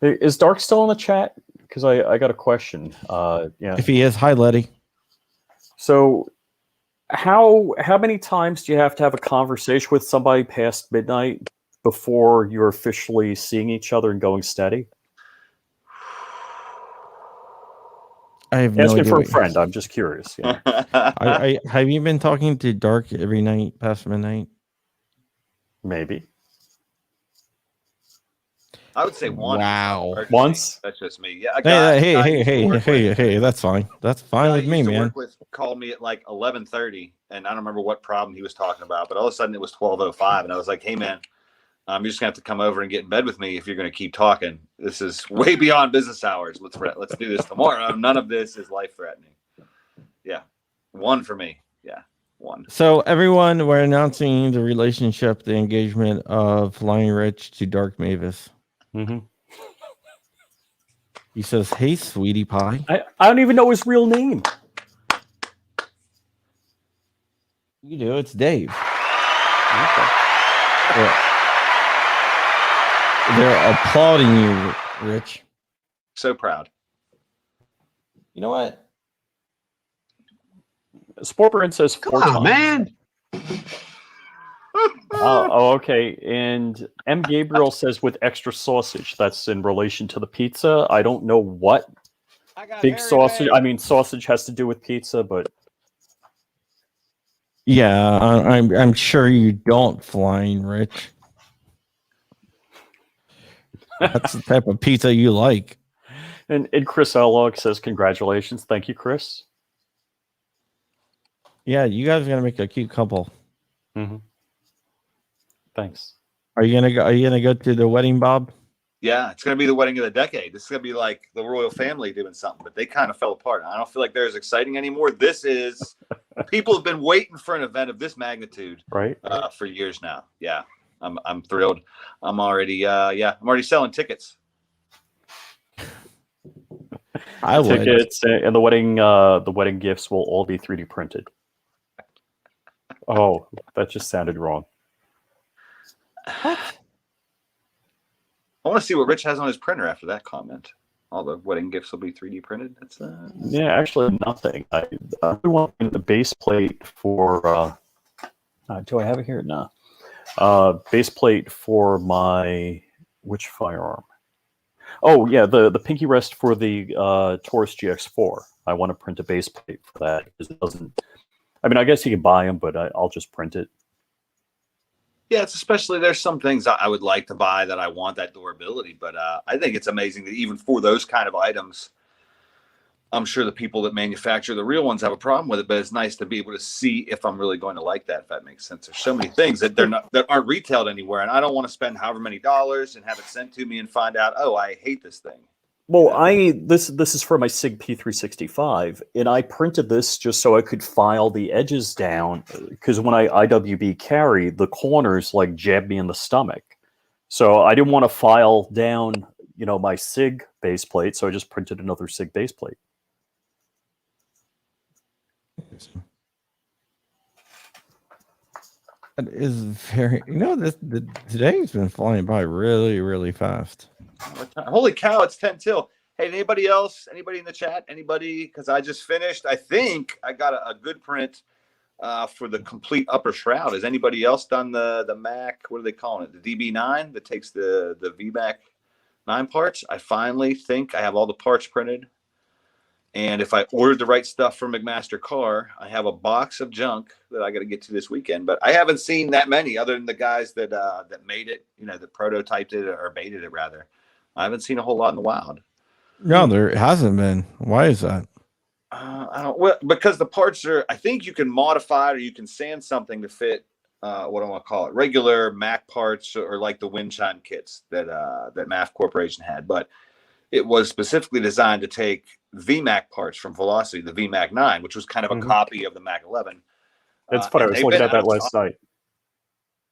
Is Dark still in the chat? Because I got a question. Yeah. If he is, hi, Letty. So how many times do you have to have a conversation with somebody past midnight before you're officially seeing each other and going steady? I have no Asking idea. for a friend. I'm just curious. Yeah. I have you been talking to Dark every night past midnight? Maybe. I would say one. Wow. Once? That's just me. Yeah. Hey, that's fine. That's fine with me, man. Called me at like 11:30, and I don't remember what problem he was talking about, but all of a sudden it was 12:05, and I was like, "Hey, man, you're just gonna have to come over and get in bed with me if you're gonna keep talking. This is way beyond business hours. Let's do this tomorrow. None of this is life threatening." Yeah, one for me. Yeah, one. So everyone, we're announcing the relationship, the engagement of Flying Rich to Dark Mavis. Mm-hmm. He says, "Hey, sweetie pie." I don't even know his real name. You do. It's Dave. Okay. They're applauding you, Rich. So proud. You know what? Sportbrand says 4 times. man. Okay. And M. Gabriel says with extra sausage. That's in relation to the pizza. I don't know what big sausage. I mean, sausage has to do with pizza, but Yeah, I'm sure you don't, Flying Rich. That's the type of pizza you like. and Chris Ellog says congratulations. Thank you, Chris. Yeah, you guys are gonna make a cute couple. Mm-hmm. Thanks. Are you gonna go to the wedding, Bob? Yeah, it's gonna be the wedding of the decade. This is gonna be like the royal family doing something, but they kind of fell apart. I don't feel like they're as exciting anymore. This is people have been waiting for an event of this magnitude, Right? for years now. Yeah, I'm thrilled. I'm already selling tickets. I would. Tickets and the wedding gifts will all be 3D printed. Oh, that just sounded wrong. What? I want to see what Rich has on his printer after that comment. All the wedding gifts will be 3D printed. That's Yeah, actually nothing. I want the base plate for. Do I have it here? No. Base plate for my which firearm? Oh yeah, the pinky rest for the Taurus GX4. I want to print a base plate for that because it doesn't. I mean, I guess you can buy them, but I'll just print it. Yeah, it's especially there's some things I would like to buy that I want that durability, but I think it's amazing that even for those kind of items, I'm sure the people that manufacture the real ones have a problem with it, but it's nice to be able to see if I'm really going to like that, if that makes sense. There's so many things that that aren't retailed anywhere, and I don't want to spend however many dollars and have it sent to me and find out, oh, I hate this thing. Well, this is for my SIG P365, and I printed this just so I could file the edges down because when I IWB carry, the corners like jab me in the stomach. So I didn't want to file down, my SIG base plate, so I just printed another SIG base plate. That is very. Today's been flying by really, really fast. Holy cow, it's 10 till. Hey, anybody else? Anybody in the chat? Anybody? Because I just finished. I think I got a good print for the complete upper shroud. Has anybody else done the Mac? What are they calling it? The DB9 that takes the VMAC 9 parts. I finally think I have all the parts printed. And if I ordered the right stuff from McMaster Car, I have a box of junk that I got to get to this weekend. But I haven't seen that many other than the guys that made it, that prototyped it or baited it rather. I haven't seen a whole lot in the wild. No, there hasn't been. Why is that? I don't. Well, because the parts are. I think you can modify it or you can sand something to fit. What do I want to call it? Regular Mac parts or like the wind chime kits that MAF Corporation had, but it was specifically designed to take VMAC parts from Velocity, the VMAC 9, which was kind of a copy of the Mac 11. It's funny. I was looking at that last night.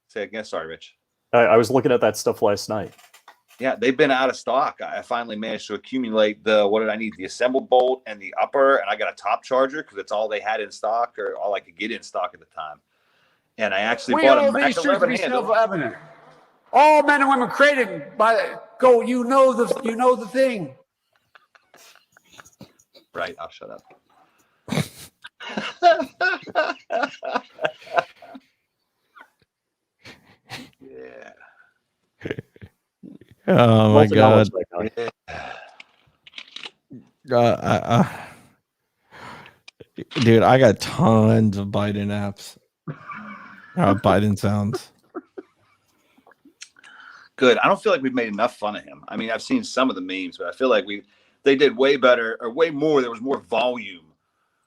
Say again. Sorry, Rich. I was looking at that stuff last night. Yeah, they've been out of stock. I finally managed to accumulate what did I need? The assembled bolt and the upper, and I got a top charger because it's all they had in stock or all I could get in stock at the time. And I actually bought a Mac 11 handle. All men and women created by go. You know the thing. Right, I'll shut up. Yeah. Oh my God. Dude, I got tons of Biden apps. Biden sounds. Good. I don't feel like we've made enough fun of him. I mean, I've seen some of the memes, but I feel like they did way better or way more. There was more volume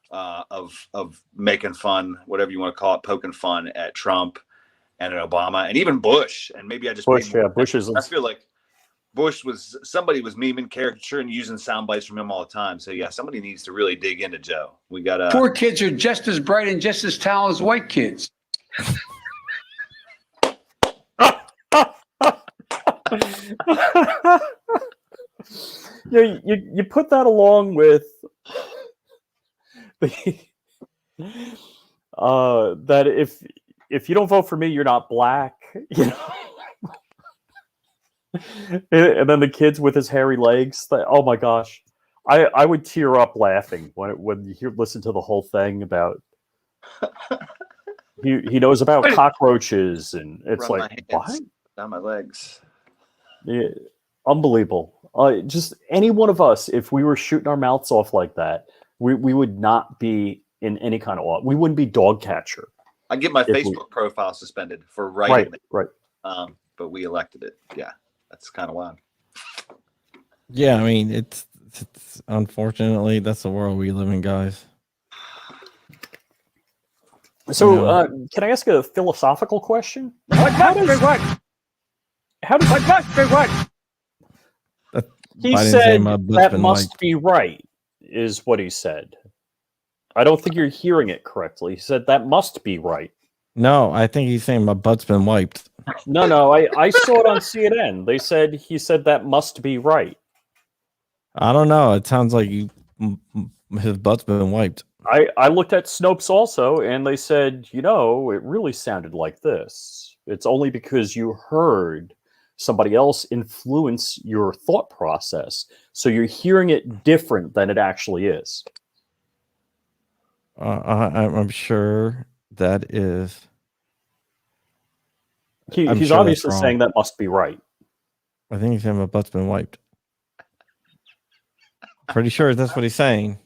of making fun, whatever you want to call it, poking fun at Trump and at Obama and even Bush. And maybe I just Bush. Yeah, Bush is. I feel like somebody was memeing, caricaturing, using sound bites from him all the time. So yeah, somebody needs to really dig into Joe. We got poor kids are just as bright and just as talented as white kids. Yeah, you put that along with the that if you don't vote for me, you're not black, and then the kids with his hairy legs. Oh my gosh, I would tear up laughing when you listen to the whole thing about he knows about cockroaches and it's like what down my legs. Yeah, unbelievable. Just any one of us, if we were shooting our mouths off like that, we would not be in any kind of law. We wouldn't be dog catcher. I get my Facebook profile suspended for writing it. Right. But we elected it. Yeah, that's kind of wild. Yeah, I mean, it's unfortunately that's the world we live in, guys. So, can I ask a philosophical question? He said that must be right, is what he said. I don't think you're hearing it correctly. He said that must be right. No, I think he's saying my butt's been wiped. No, I saw it on CNN. He said that must be right. I don't know. It sounds like his butt's been wiped. I looked at Snopes also, and they said, it really sounded like this. It's only because you heard somebody else influence your thought process, so you're hearing it different than it actually is. I'm sure that is. He's sure that's obviously wrong. saying that must be right. I think he's saying my butt's been wiped. Pretty sure that's what he's saying.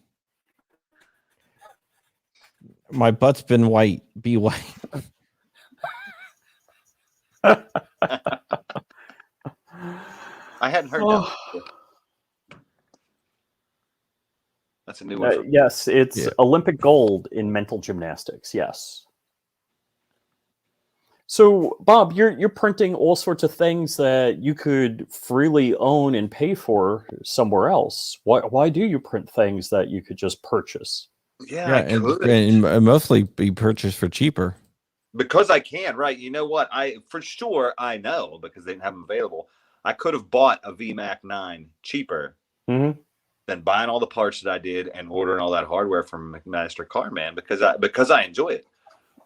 My butt's been white. Be white. I hadn't heard that. Before. That's a new one. Yes, it's Olympic gold in mental gymnastics. Yes. So, Bob, you're printing all sorts of things that you could freely own and pay for somewhere else. Why do you print things that you could just purchase? Yeah, and mostly be purchased for cheaper. Because I can, right? You know what? I know because they didn't have them available. I could have bought a VMAX 9 cheaper than buying all the parts that I did and ordering all that hardware from McMaster Carman because I enjoy it.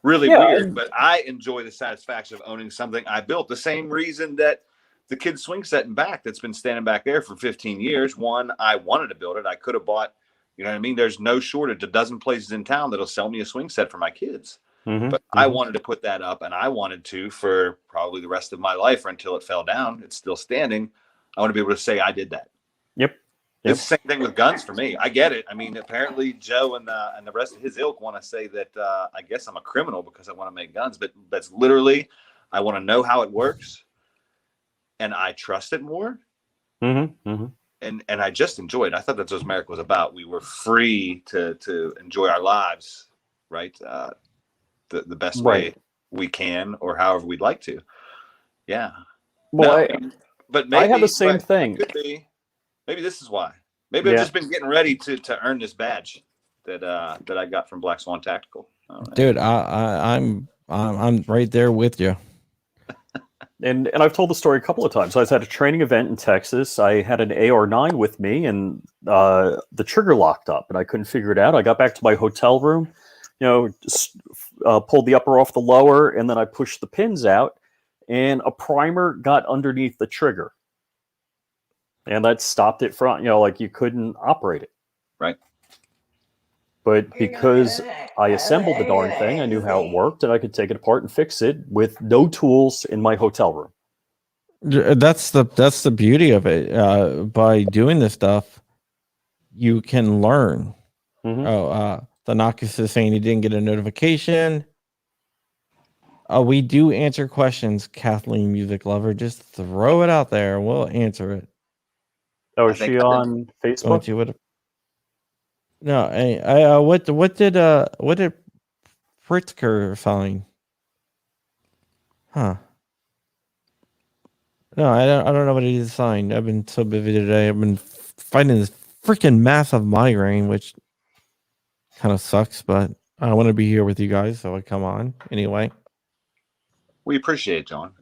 Really weird, but I enjoy the satisfaction of owning something I built. The same reason that the kid's swing set and back that's been standing back there for 15 years. One, I wanted to build it. I could have bought, you know what I mean? There's no shortage, a dozen places in town that'll sell me a swing set for my kids. But I wanted to put that up, and I wanted to for probably the rest of my life or until it fell down. It's still standing. I want to be able to say I did that. Yep. It's the same thing with guns for me. I get it. I mean, apparently Joe and the rest of his ilk want to say that I guess I'm a criminal because I want to make guns, but that's literally I want to know how it works, and I trust it more. And I just enjoyed it. I thought that's what America was about. We were free to enjoy our lives, right? The best way we can, or however we'd like to. Yeah. Well, but maybe I have the same thing. Could be. Maybe this is why. Maybe I've just been getting ready to earn this badge that I got from Black Swan Tactical. Dude, I'm right there with you. And I've told the story a couple of times. I was at a training event in Texas. I had an AR-9 with me, and the trigger locked up, and I couldn't figure it out. I got back to my hotel room, just, pulled the upper off the lower, and then I pushed the pins out, and a primer got underneath the trigger. And that stopped it from, like you couldn't operate it. Right. But because I assembled the darn thing, I knew how it worked, and I could take it apart and fix it with no tools in my hotel room. That's the beauty of it. By doing this stuff, you can learn. The Noctis is saying he didn't get a notification. We do answer questions, Kathleen Music Lover. Just throw it out there. We'll answer it. Oh, is she on Facebook? No, what did Pritzker find? Huh. No, I don't know what he signed. I've been so busy today. I've been fighting this freaking massive migraine, which kind of sucks, but I want to be here with you guys, so I come on anyway. We appreciate it, John.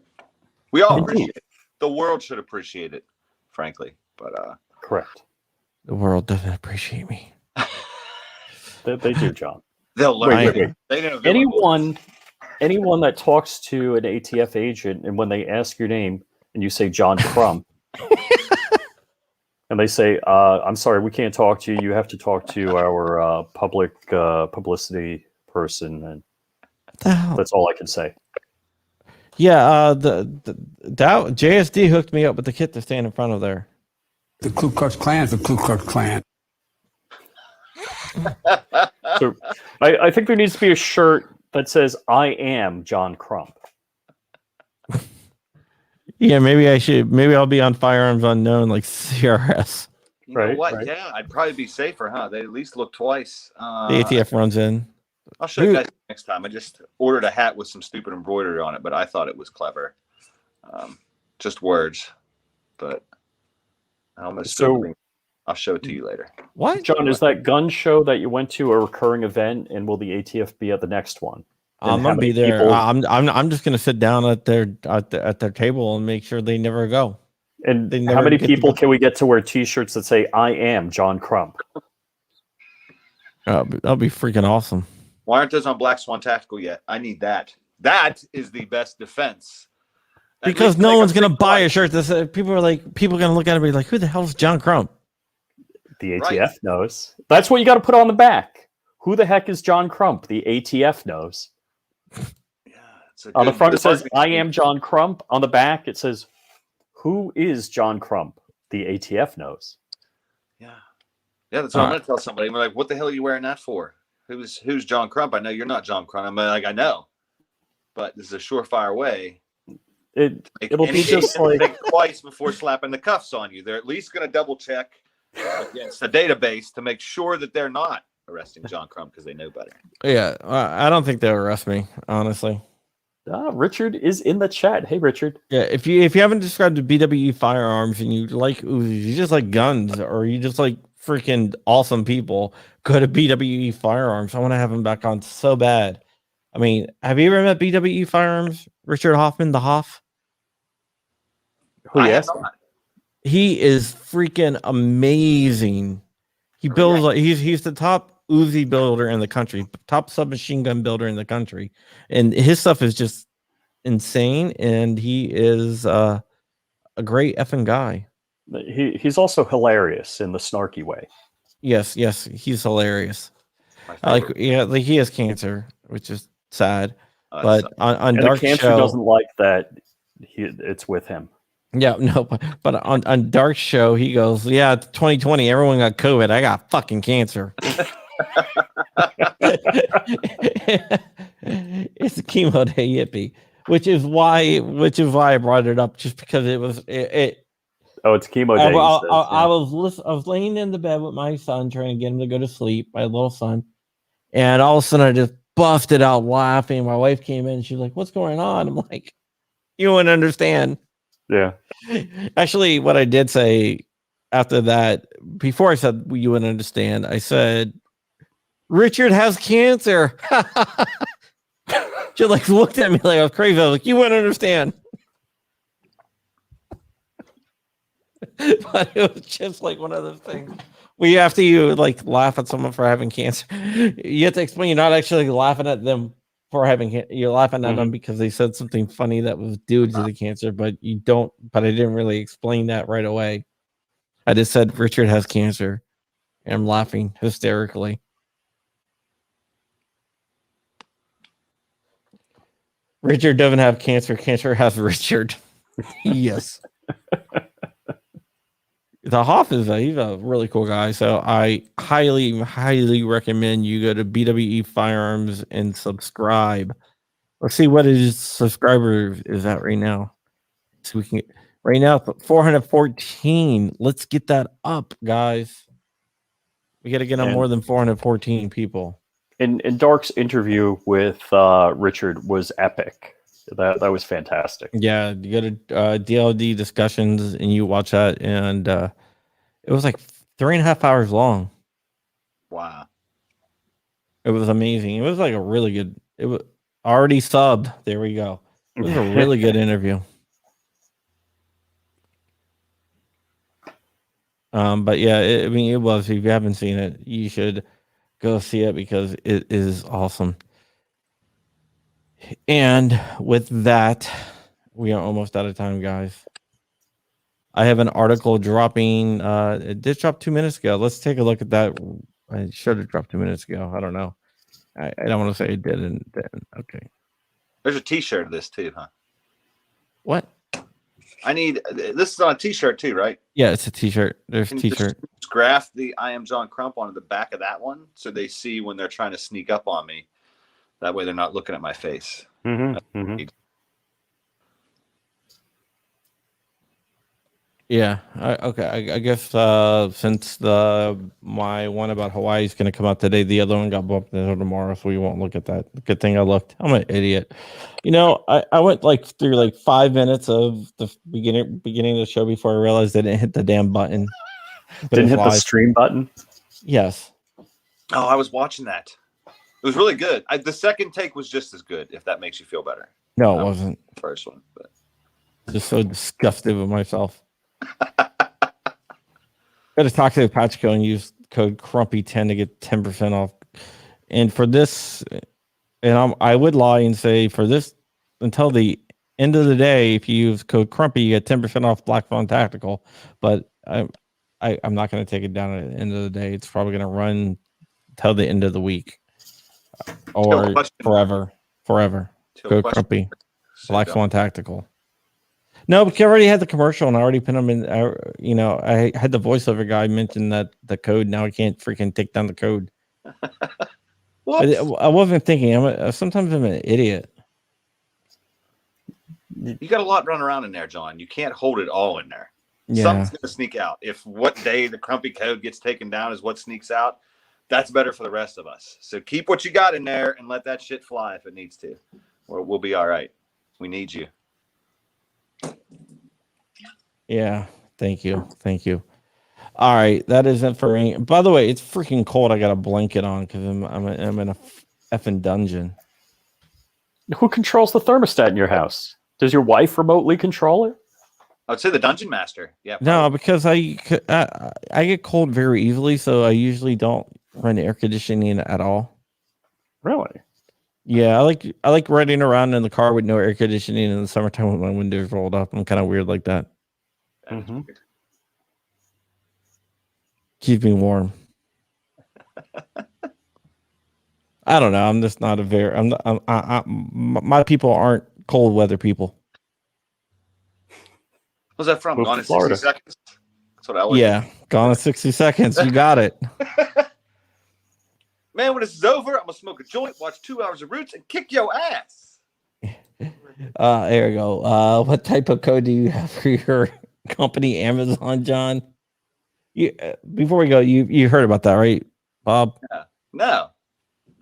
We all appreciate it. The world should appreciate it, frankly. But correct. The world doesn't appreciate me. They do, John. They'll learn. Wait. They know anyone that talks to an ATF agent, and when they ask your name and you say John Crump, and they say, "I'm sorry, we can't talk to you. You have to talk to our publicity person," and that's all I can say. Yeah, the JSD hooked me up with the kit to stand in front of there. The Ku Klux Klan is the Ku Klux Klan. So I think there needs to be a shirt that says "I am John Crump." Yeah, maybe I should. Maybe I'll be on Firearms Unknown like CRS. You know what? Right. Yeah, I'd probably be safer, huh? They at least look twice. The ATF runs in. I'll show you guys next time. I just ordered a hat with some stupid embroidery on it, but I thought it was clever. Just words, but I'll show it to you later. What, John? Is that gun show that you went to a recurring event, and will the ATF be at the next one? I'm gonna be there. I'm just gonna sit down at their table and make sure they never go. And how many people can we get to wear T-shirts that say "I am John Crump"? That'll be freaking awesome. Why aren't those on Black Swan Tactical yet? I need that. That is the best defense. At Because least no make one's them gonna think buy a twice. shirt that says, people are gonna look at it and be like, who the hell is John Crump? The ATF Right. knows. That's what you got to put on the back. Who the heck is John Crump? The ATF knows. Yeah, it's a On the good front it says, marketing I am John Crump. On the back it says, who is John Crump? The ATF knows. Yeah, that's what I'm going to tell somebody. We're like, what the hell are you wearing that for? Who's John Crump? I know you're not John Crump. I'm like, I know, but this is a surefire way. It'll be just like think twice before slapping the cuffs on you. They're at least going to double check against the database to make sure that they're not arresting John Crump because they know better. Yeah, I don't think they'll arrest me, honestly. Richard is in the chat. Hey, Richard. Yeah, if you haven't described the BWE firearms and you like Uzis, you just like guns, or you just like freaking awesome people, go to BWE firearms. I want to have him back on so bad. I mean, have you ever met BWE firearms? Richard Hoffman, the Hoff? Who I yes? have not. He is freaking amazing. He builds like he's the top Uzi builder in the country, top submachine gun builder in the country, and his stuff is just insane. And he is a great effing guy. He's also hilarious in the snarky way. Yes, he's hilarious. Like he has cancer, which is sad. But on And Dark the cancer Show doesn't like that. It's with him. Yeah, no, but on Dark Show, he goes, yeah, 2020, everyone got COVID. I got fucking cancer. It's a chemo day, yippee. Which is why I brought it up, just because it was it. Oh, it's chemo day. I was laying in the bed with my son, trying to get him to go to sleep, my little son, and all of a sudden I just busted out laughing. My wife came in, and she's like, "What's going on?" I'm like, "You wouldn't understand." Yeah. Actually, what I did say after that, before I said you wouldn't understand, I said, Richard has cancer. She like looked at me like I was crazy. I was like, you wouldn't understand. But it was just like one of those things. We after you like laugh at someone for having cancer, you have to explain you're not actually laughing at them for having you're laughing at them because they said something funny that was due to the cancer, but you don't. But I didn't really explain that right away. I just said Richard has cancer, and I'm laughing hysterically. Richard doesn't have cancer. Cancer has Richard. Yes. The Hoff he's a really cool guy. So I highly recommend you go to BWE Firearms and subscribe. Let's see what his subscriber is at right now. So we can get right now 414. Let's get that up, guys. We got to get on more than 414 people. And Dark's interview with Richard was epic. That was fantastic. Yeah, you go to DLD discussions and you watch that, and it was like 3.5 hours long. Wow, it was amazing. It was like a really good. It was already subbed. There we go. It was a really good interview. But yeah, I mean, it was. If you haven't seen it, you should go see it because it is awesome. And with that, we are almost out of time, guys. I have an article dropping. It did drop 2 minutes ago. Let's take a look at that. I should have dropped 2 minutes ago. I don't know. I don't want to say it didn't. Okay. There's a T-shirt of this too, huh? What? I need this is on a T-shirt too, right? Yeah, it's a T-shirt. There's a T-shirt. Just graph the "I am John Crump" onto the back of that one, so they see when they're trying to sneak up on me. That way, they're not looking at my face. Yeah. Okay. I guess since my one about Hawaii is going to come out today, the other one got bumped until tomorrow, so we won't look at that. Good thing I looked. I'm an idiot. You know, I went like through like 5 minutes of the beginning of the show before I realized I didn't hit the damn button. Didn't hit the stream button? Yes. Oh, I was watching that. It was really good. The second take was just as good, if that makes you feel better. No, it wasn't. The first one, but just so disgusted with myself. Got to talk to the Patchco and use code Crumpy10 to get 10% off And for this, and I would lie and say for this, until the end of the day, if you use code Crumpy, you get 10% off Black Swan Tactical. But I'm not going to take it down at the end of the day. It's probably going to run till the end of the week or forever. Code Crumpy, Black Swan Tactical. No, because I already had the commercial and I already put them in. I had the voiceover guy mention that the code. Now I can't freaking take down the code. I wasn't thinking. Sometimes I'm an idiot. You got a lot running around in there, John. You can't hold it all in there. Yeah. Something's going to sneak out. If what day the Crumpy code gets taken down is what sneaks out, that's better for the rest of us. So keep what you got in there and let that shit fly if it needs to. Or we'll be all right. We need you. Yeah. Thank you. All right. That is it for me. By the way, it's freaking cold. I got a blanket on because I'm in a effing dungeon. Who controls the thermostat in your house? Does your wife remotely control it? I'd say the dungeon master. Yeah. Probably. No, because I get cold very easily, so I usually don't run air conditioning at all. Really? Yeah, I like riding around in the car with no air conditioning in the summertime with my windows rolled up. I'm kind of weird like that. Mm-hmm. Keeps me warm. I don't know. I'm just not a very. My people aren't cold weather people. What's that from? Move Gone to in 60 Florida. seconds? That's what I always Yeah, gone in 60 seconds. You got it. Man, when this is over, I'm going to smoke a joint, watch 2 hours of Roots, and kick your ass. There we go. What type of code do you have for your company, Amazon, John? Before we go, you heard about that, right, Bob? No.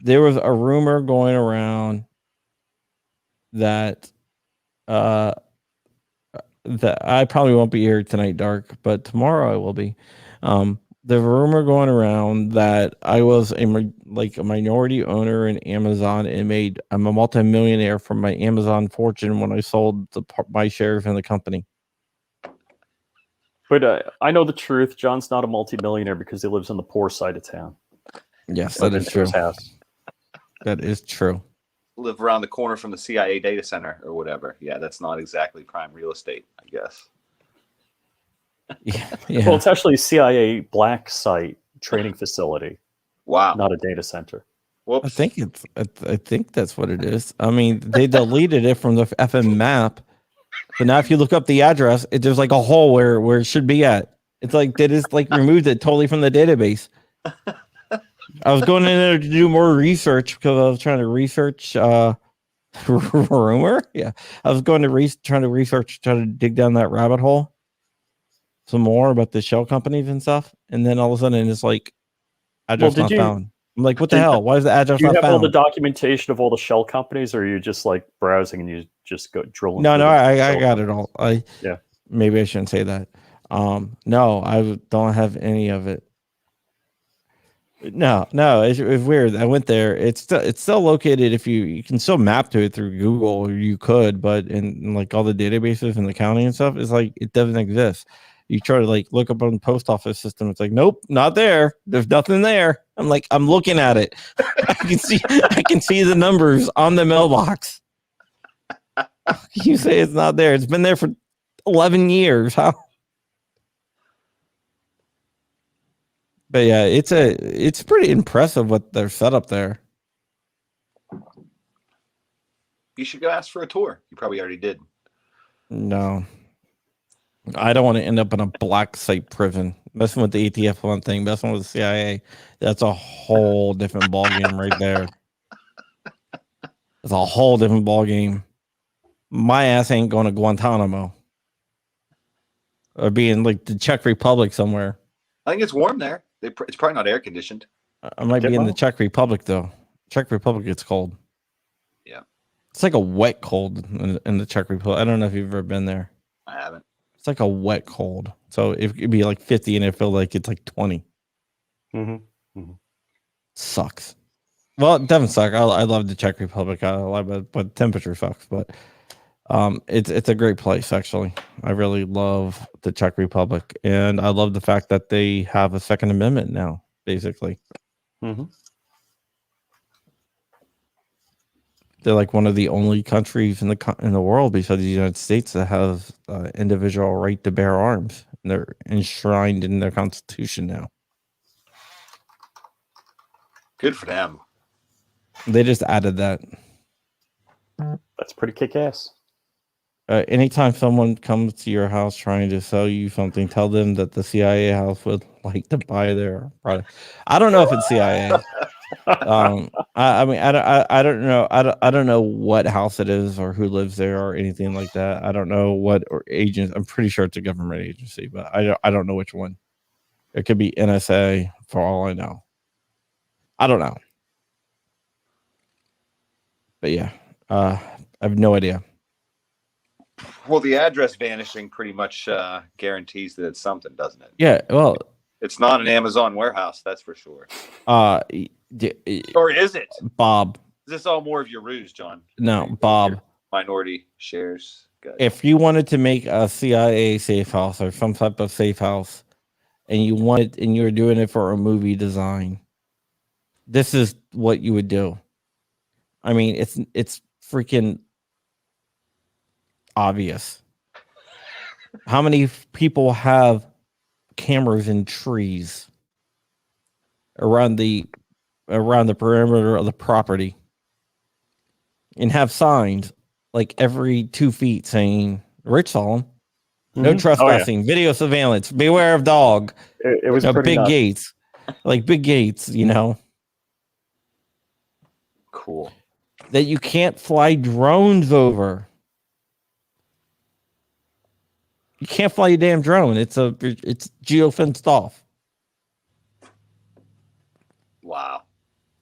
There was a rumor going around that that I probably won't be here tonight, Dark, but tomorrow I will be. The rumor going around that I was a minority owner in Amazon and I'm a multimillionaire from my Amazon fortune when I sold my shares in the company. But I know the truth. John's not a multimillionaire because he lives on the poor side of town. Yes, that is true. That is true. Live around the corner from the CIA data center or whatever. Yeah, that's not exactly prime real estate, I guess. Yeah. Well, it's actually a CIA black site training facility. Wow. Not a data center. Whoops. I think that's what it is. I mean, they deleted it from the FM map, but now if you look up the address, there's like a hole where it should be at. It's like they just removed it totally from the database. I was going in there to do more research because I was trying to research rumor. Yeah, I was going to trying to dig down that rabbit hole some more about the shell companies and stuff, and then all of a sudden it's like address not found. I'm like, what the hell? Why is the address not found? Do you have all the documentation of all the shell companies, or are you just like browsing and you just go drilling? No, I got it all. Yeah. Maybe I shouldn't say that. No, I don't have any of it. No, it's weird. I went there. It's still located. If you can still map to it through Google, or you could, but in like all the databases in the county and stuff, it's like it doesn't exist. You try to look up on the post office system. It's like, nope, not there. There's nothing there. I'm like, I'm looking at it. I can see the numbers on the mailbox. You say it's not there. It's been there for 11 years. How? But yeah, it's pretty impressive what they're set up there. You should go ask for a tour. You probably already did. No. I don't want to end up in a black site prison. Messing with the ATF one thing, messing with the CIA. That's a whole different ballgame right there. It's a whole different ballgame. My ass ain't going to Guantanamo. Or being like the Czech Republic somewhere. I think it's warm there. It's probably not air conditioned. I might be in the Czech Republic though. Czech Republic gets cold. Yeah. It's like a wet cold in the Czech Republic. I don't know if you've ever been there. I haven't. It's like a wet cold. So it'd be like 50 and it feel like it's like 20. Mm-hmm. Mm-hmm. Sucks. Well, it doesn't suck. I love the Czech Republic. I love it, but the temperature sucks. But it's a great place actually. I really love the Czech Republic, and I love the fact that they have a Second Amendment now, basically. Mm-hmm. They're like one of the only countries in the world besides the United States that have individual right to bear arms. And they're enshrined in their constitution now. Good for them. They just added that. That's pretty kick-ass. Anytime someone comes to your house trying to sell you something, tell them that the CIA house would like to buy their product. I don't know if it's CIA. I mean, I don't know. I don't know what house it is or who lives there or anything like that. I don't know what or agents. I'm pretty sure it's a government agency, but I don't know which one. It could be NSA for all I know. I don't know. But yeah, I have no idea. Well, the address vanishing pretty much guarantees that it's something, doesn't it? Yeah, well, it's not an Amazon warehouse, that's for sure. Or is it? Bob. Is this all more of your ruse, John? No, Bob. Minority shares. Good. If you wanted to make a CIA safe house or some type of safe house, and you were doing it for a movie design, this is what you would do. I mean, it's freaking obvious. How many people have cameras in trees around the perimeter of the property and have signs like every 2 feet saying Rich saw them, no trespassing, video surveillance, beware of dog. It was big nuts. gates, like big gates, Cool. That you can't fly drones over. You can't fly a damn drone. It's geo-fenced off. Wow.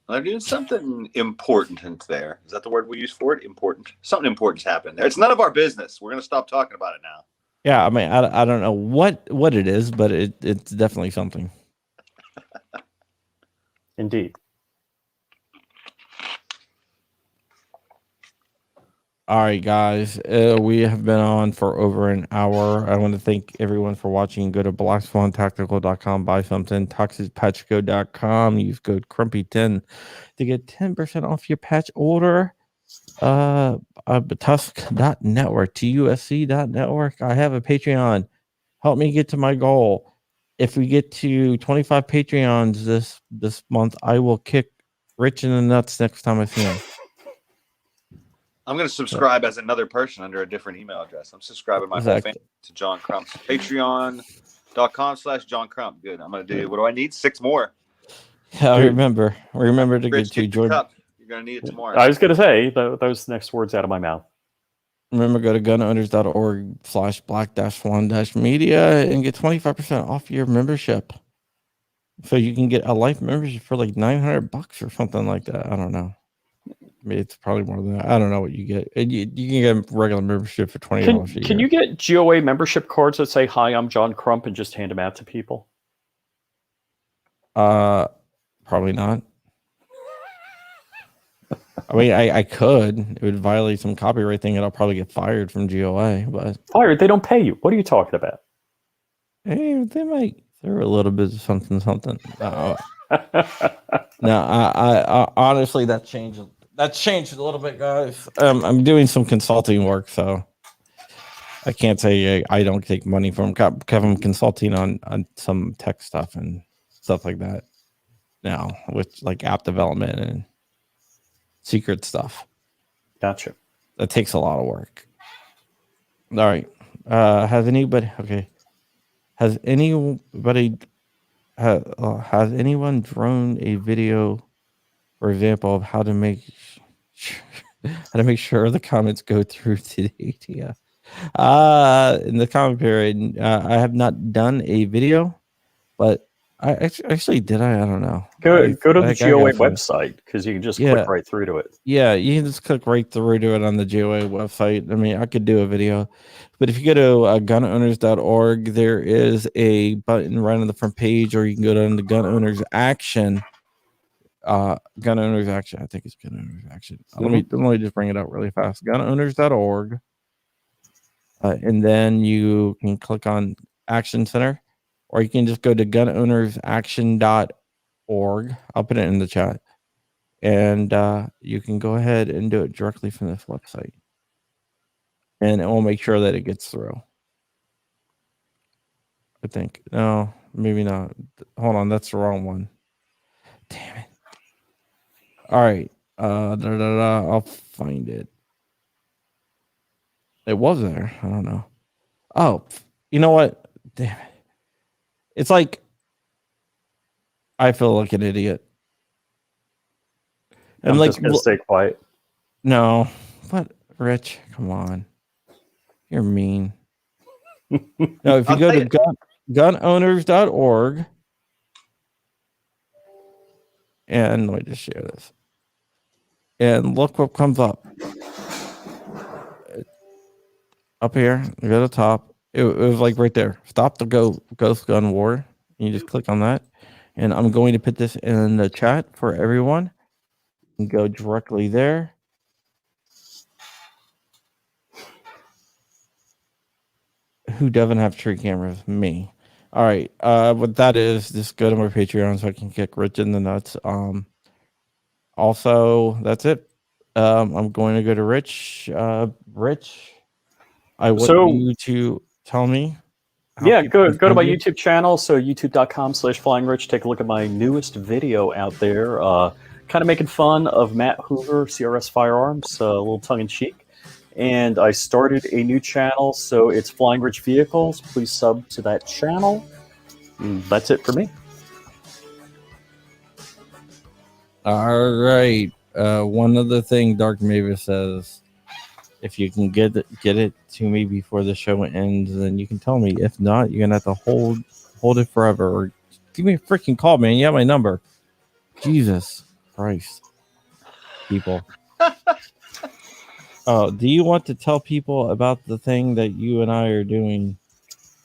They're doing something important there. Is that the word we use for it? Important. Something important's happened there. It's none of our business. We're going to stop talking about it now. Yeah, I mean, I don't know what it is, but it's definitely something. Indeed. All right, guys, we have been on for over an hour. I want to thank everyone for watching. Go to blackswantactical.com, buy something, toxicpatchco.com, use code Crumpy10 to get 10% off your patch order. Tusk.network, TUSC.network. I have a Patreon. Help me get to my goal. If we get to 25 Patreons this month, I will kick Rich in the nuts next time I see him. I'm going to subscribe as another person under a different email address. I'm subscribing my whole family to John Crump. Patreon.com/John Crump. Good. I'm going to do, what do I need? 6 more. Yeah, remember to Rich, get you, Jordan. Cup. You're going to need it tomorrow. I was going to say those next words out of my mouth. Remember, go to gunowners.org/black-swan-media and get 25% off your membership. So you can get a life membership for like $900 or something like that. I don't know. I mean, it's probably more than that. I don't know what you get. You can get a regular membership for $20 a year. Can you get GOA membership cards that say, "Hi, I'm John Crump," and just hand them out to people? Probably not. I mean, I could. It would violate some copyright thing, and I'll probably get fired from GOA. But fired? They don't pay you. What are you talking about? Hey, they might. They're a little bit of something. No, I honestly, that changed. That's changed a little bit, guys. I'm doing some consulting work, so I can't say I don't take money from Kevin consulting on some tech stuff and stuff like that now, with like app development and secret stuff. Gotcha. That takes a lot of work. All right. Has anyone drawn a video, for example, of how to make sure the comments go through to the ATF? In the comment period, I have not done a video, but I actually did. I don't know. Go to the GOA website, because you can just click right through to it. Yeah, you can just click right through to it on the GOA website. I mean, I could do a video, but if you go to gunowners.org, there is a button right on the front page, or you can go down to Gun Owners Action. Gun Owners Action. I think it's Gun Owners Action. Let me just bring it up really fast. Gunowners.org, and then you can click on Action Center, or you can just go to gunownersaction.org. I'll put it in the chat, and you can go ahead and do it directly from this website, and it will make sure that it gets through. I think. No, maybe not. Hold on, that's the wrong one. Damn it. All right. I'll find it. It was there. I don't know. Oh, you know what? Damn it. It's like I feel like an idiot. I'm like, just gonna stay quiet. No, but Rich, come on. You're mean. No, if you go to gunowners.org, and let me just share this, and look what comes up. Up here, you go to the top. It was like right there. Stop the ghost gun war. You just click on that, and I'm going to put this in the chat for everyone. And go directly there. Who doesn't have tree cameras? Me. All right. What that is, just go to my Patreon so I can kick Rich in the nuts. Also, that's it. I'm going to go to Rich. Rich, I want you to tell me. Yeah, go to my YouTube channel. So youtube.com/flyingrich. Take a look at my newest video out there. Kind of making fun of Matt Hoover, CRS Firearms, a little tongue in cheek. And I started a new channel, so it's Flying Rich Vehicles. Please sub to that channel. And that's it for me. All right. One other thing Dark Mavis says, if you can get it to me before the show ends, then you can tell me. If not, you're gonna have to hold it forever. Or give me a freaking call, man. You have my number. Jesus Christ, people. Oh, do you want to tell people about the thing that you and I are doing?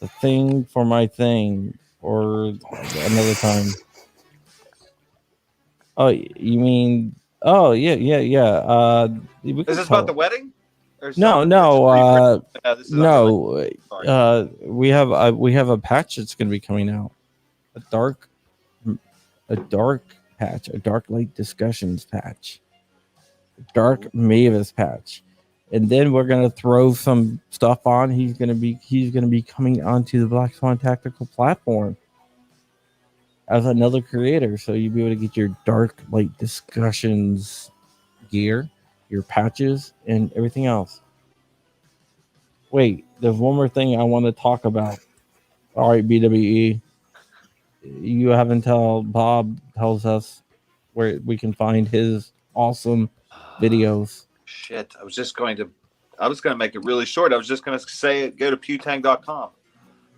The thing for my thing, or another time? Oh, you mean? Oh, yeah. Is this about the wedding? No. We have a patch that's going to be coming out. A dark patch, a dark light discussions patch, a dark Mavis patch, and then we're going to throw some stuff on. He's going to be coming onto the Black Swan Tactical platform as another creator, so you'll be able to get your dark light discussions gear, your patches, and everything else. Wait, there's one more thing I want to talk about. All right, BWE, you haven't Bob tells us where we can find his awesome videos. Shit, I was going to make it really short. I was just going to say go to pewtang.com.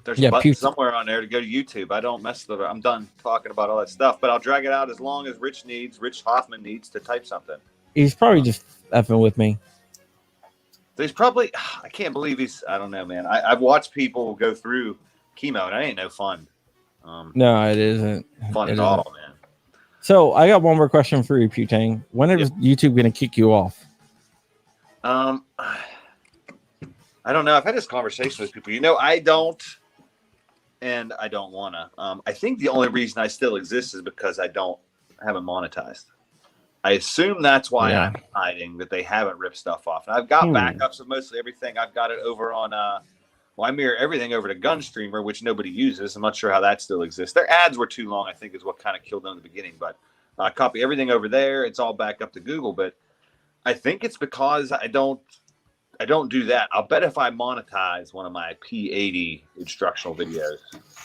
There's a button somewhere on there to go to YouTube. I don't mess with it. I'm done talking about all that stuff, but I'll drag it out as long as Rich Hoffman needs to type something. He's probably just effing with me. He's probably, I can't believe I don't know, man. I've watched people go through chemo, and it ain't no fun. No, it isn't fun at all, man. So I got one more question for you, Pew Tang. When is YouTube going to kick you off? I don't know. I've had this conversation with people. I don't, and I don't want to. I think the only reason I still exist is because I haven't monetized. I assume that's why I'm hiding, that they haven't ripped stuff off. And I've got backups of mostly everything. I've got it over on, I mirror everything over to Gunstreamer, which nobody uses. I'm not sure how that still exists. Their ads were too long, I think, is what kind of killed them in the beginning. But I copy everything over there. It's all back up to Google. But I think it's because I don't do that. I'll bet if I monetize one of my P80 instructional videos,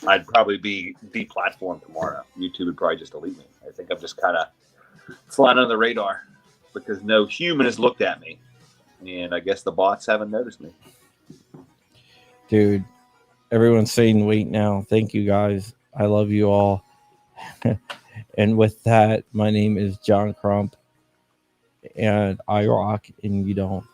I'd probably be deplatformed tomorrow. YouTube would probably just delete me. I think I'm just kind of flying under the radar because no human has looked at me, and I guess the bots haven't noticed me. Dude, everyone's saying wait now. Thank you guys. I love you all. And with that, my name is John Crump, and I rock and you don't.